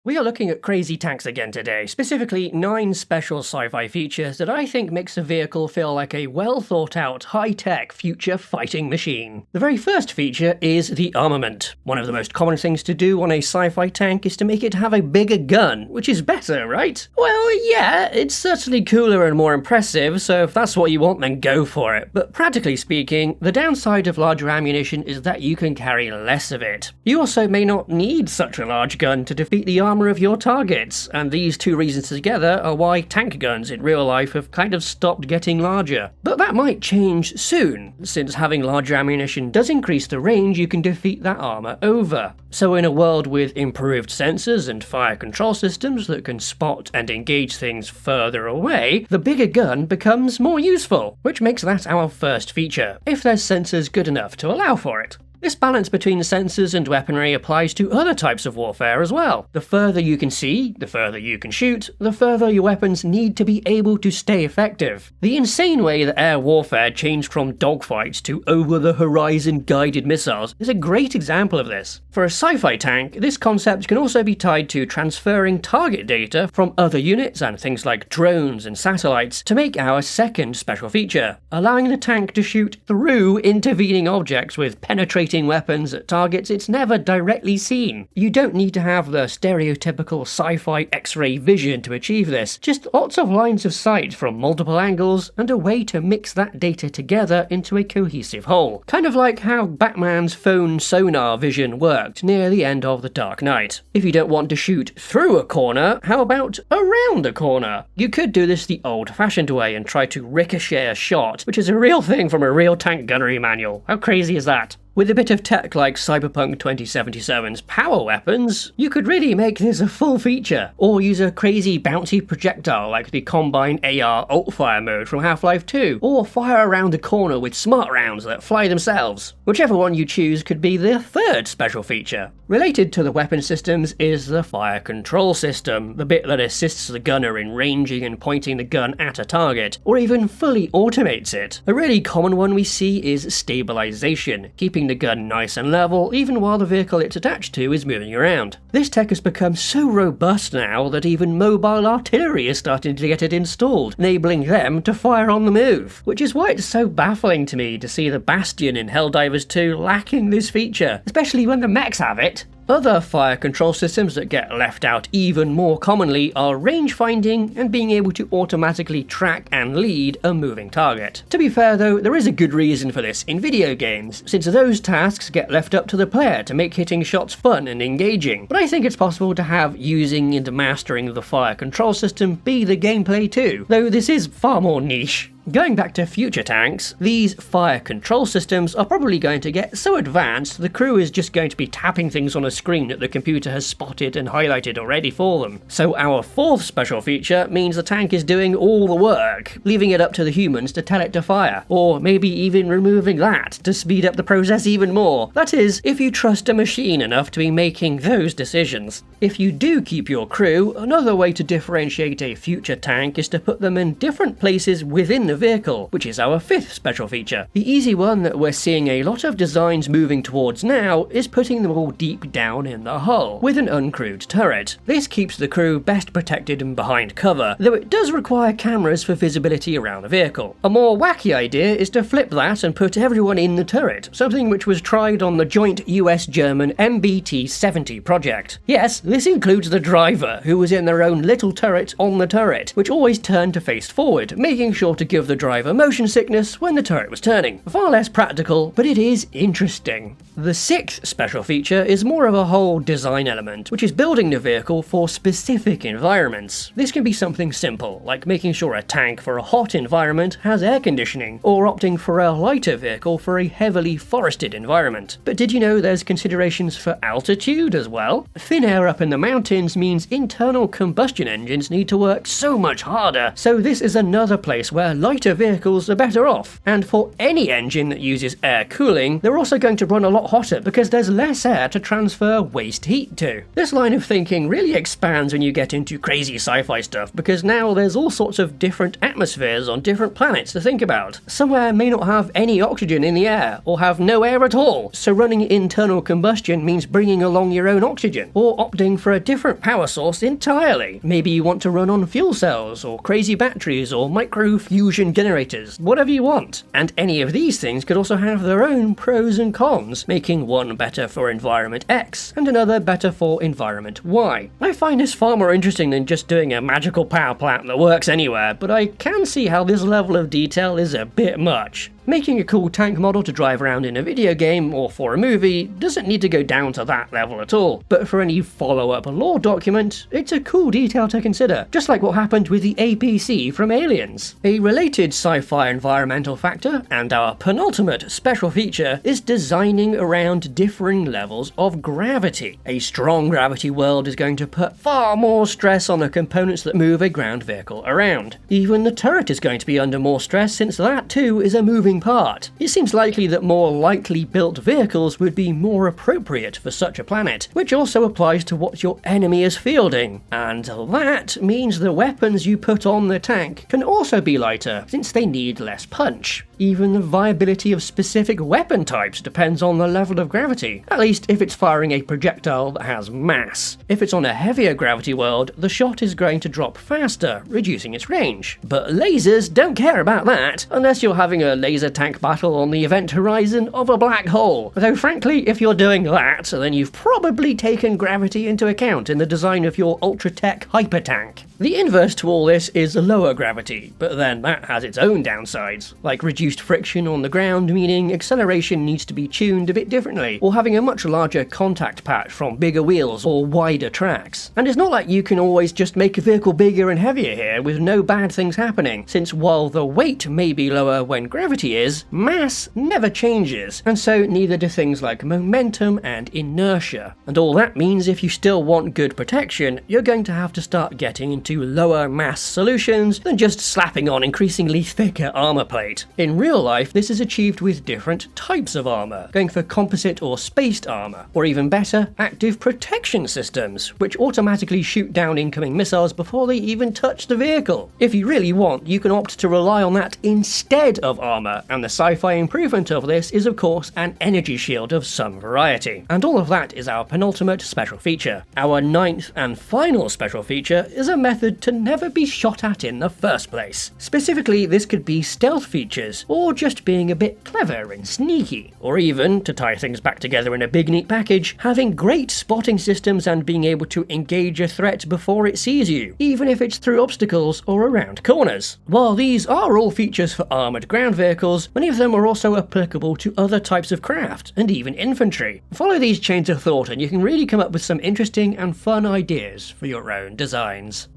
We are looking at crazy tanks again today, specifically 9 special sci-fi features that I think makes a vehicle feel like a well thought out, high-tech future fighting machine. The very first feature is the armament. One of the most common things to do on a sci-fi tank is to make it have a bigger gun, which is better, right? Well, yeah, it's certainly cooler and more impressive, so if that's what you want then go for it. But practically speaking, the downside of larger ammunition is that you can carry less of it. You also may not need such a large gun to defeat the armor of your targets, and these two reasons together are why tank guns in real life have kind of stopped getting larger. But that might change soon, since having larger ammunition does increase the range you can defeat that armor over. So in a world with improved sensors and fire control systems that can spot and engage things further away, the bigger gun becomes more useful, which makes that our first feature, if there's sensors good enough to allow for it. This balance between sensors and weaponry applies to other types of warfare as well. The further you can see, the further you can shoot, the further your weapons need to be able to stay effective. The insane way that air warfare changed from dogfights to over-the-horizon guided missiles is a great example of this. For a sci-fi tank, this concept can also be tied to transferring target data from other units and things like drones and satellites to make our second special feature, allowing the tank to shoot through intervening objects with penetrating weapons at targets it's never directly seen. You don't need to have the stereotypical sci-fi X-ray vision to achieve this, just lots of lines of sight from multiple angles and a way to mix that data together into a cohesive whole. Kind of like how Batman's phone sonar vision worked near the end of The Dark Knight. If you don't want to shoot through a corner, how about around a corner? You could do this the old-fashioned way and try to ricochet a shot, which is a real thing from a real tank gunnery manual. How crazy is that? With a bit of tech like Cyberpunk 2077's power weapons, you could really make this a full feature, or use a crazy bouncy projectile like the Combine AR alt-fire mode from Half-Life 2, or fire around the corner with smart rounds that fly themselves. Whichever one you choose could be the third special feature. Related to the weapon systems is the fire control system, the bit that assists the gunner in ranging and pointing the gun at a target, or even fully automates it. A really common one we see is stabilization, keeping the gun nice and level even while the vehicle it's attached to is moving around. This tech has become so robust now that even mobile artillery is starting to get it installed, enabling them to fire on the move, which is why it's so baffling to me to see the Bastion in Helldivers 2 lacking this feature, especially when the mechs have it. Other fire control systems that get left out even more commonly are range finding and being able to automatically track and lead a moving target. To be fair though, there is a good reason for this in video games, since those tasks get left up to the player to make hitting shots fun and engaging, but I think it's possible to have using and mastering the fire control system be the gameplay too, though this is far more niche. Going back to future tanks, these fire control systems are probably going to get so advanced the crew is just going to be tapping things on a screen that the computer has spotted and highlighted already for them. So our fourth special feature means the tank is doing all the work, leaving it up to the humans to tell it to fire, or maybe even removing that to speed up the process even more. That is, if you trust a machine enough to be making those decisions. If you do keep your crew, another way to differentiate a future tank is to put them in different places within the vehicle, which is our fifth special feature. The easy one that we're seeing a lot of designs moving towards now is putting them all deep down in the hull, with an uncrewed turret. This keeps the crew best protected and behind cover, though it does require cameras for visibility around the vehicle. A more wacky idea is to flip that and put everyone in the turret, something which was tried on the joint US-German MBT-70 project. Yes, this includes the driver, who was in their own little turret on the turret, which always turned to face forward, making sure to give the driver motion sickness when the turret was turning. Far less practical, but it is interesting. The sixth special feature is more of a whole design element, which is building the vehicle for specific environments. This can be something simple, like making sure a tank for a hot environment has air conditioning, or opting for a lighter vehicle for a heavily forested environment. But did you know there's considerations for altitude as well? Thin air up in the mountains means internal combustion engines need to work so much harder, so this is another place where lighter vehicles are better off. And for any engine that uses air cooling, they're also going to run a lot hotter because there's less air to transfer waste heat to. This line of thinking really expands when you get into crazy sci-fi stuff, because now there's all sorts of different atmospheres on different planets to think about. Somewhere may not have any oxygen in the air, or have no air at all, so running internal combustion means bringing along your own oxygen, or opting for a different power source entirely. Maybe you want to run on fuel cells, or crazy batteries, or micro fusion generators, whatever you want. And any of these things could also have their own pros and cons, making one better for environment X and another better for environment Y. I find this far more interesting than just doing a magical power plant that works anywhere, but I can see how this level of detail is a bit much. Making a cool tank model to drive around in a video game or for a movie doesn't need to go down to that level at all, but for any follow-up lore document, it's a cool detail to consider, just like what happened with the APC from Aliens. A related sci-fi environmental factor, and our penultimate special feature, is designing around differing levels of gravity. A strong gravity world is going to put far more stress on the components that move a ground vehicle around. Even the turret is going to be under more stress, since that too is a moving part. It seems likely that more lightly built vehicles would be more appropriate for such a planet, which also applies to what your enemy is fielding. And that means the weapons you put on the tank can also be lighter, since they need less punch. Even the viability of specific weapon types depends on the level of gravity, at least if it's firing a projectile that has mass. If it's on a heavier gravity world, the shot is going to drop faster, reducing its range. But lasers don't care about that, unless you're having a laser tank battle on the event horizon of a black hole. Though frankly, if you're doing that, then you've probably taken gravity into account in the design of your ultra-tech hyper tank. The inverse to all this is lower gravity, but then that has its own downsides, like reduced friction on the ground, meaning acceleration needs to be tuned a bit differently, or having a much larger contact patch from bigger wheels or wider tracks. And it's not like you can always just make a vehicle bigger and heavier here with no bad things happening, since while the weight may be lower when gravity is, mass never changes, and so neither do things like momentum and inertia. And all that means if you still want good protection, you're going to have to start getting into lower mass solutions than just slapping on increasingly thicker armor plate. In real life, this is achieved with different types of armor, going for composite or spaced armor, or even better, active protection systems, which automatically shoot down incoming missiles before they even touch the vehicle. If you really want, you can opt to rely on that instead of armor, and the sci-fi improvement of this is of course an energy shield of some variety. And all of that is our penultimate special feature. Our ninth and final special feature is a method method to never be shot at in the first place. Specifically, this could be stealth features, or just being a bit clever and sneaky, or even, to tie things back together in a big neat package, having great spotting systems and being able to engage a threat before it sees you, even if it's through obstacles or around corners. While these are all features for armoured ground vehicles, many of them are also applicable to other types of craft, and even infantry. Follow these chains of thought and you can really come up with some interesting and fun ideas for your own designs.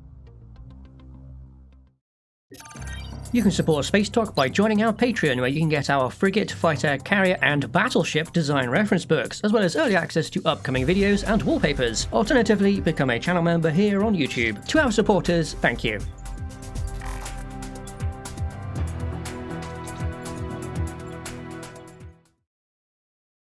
You can support Spacedock by joining our Patreon, where you can get our frigate, fighter, carrier and battleship design reference books, as well as early access to upcoming videos and wallpapers. Alternatively, become a channel member here on YouTube. To our supporters, thank you.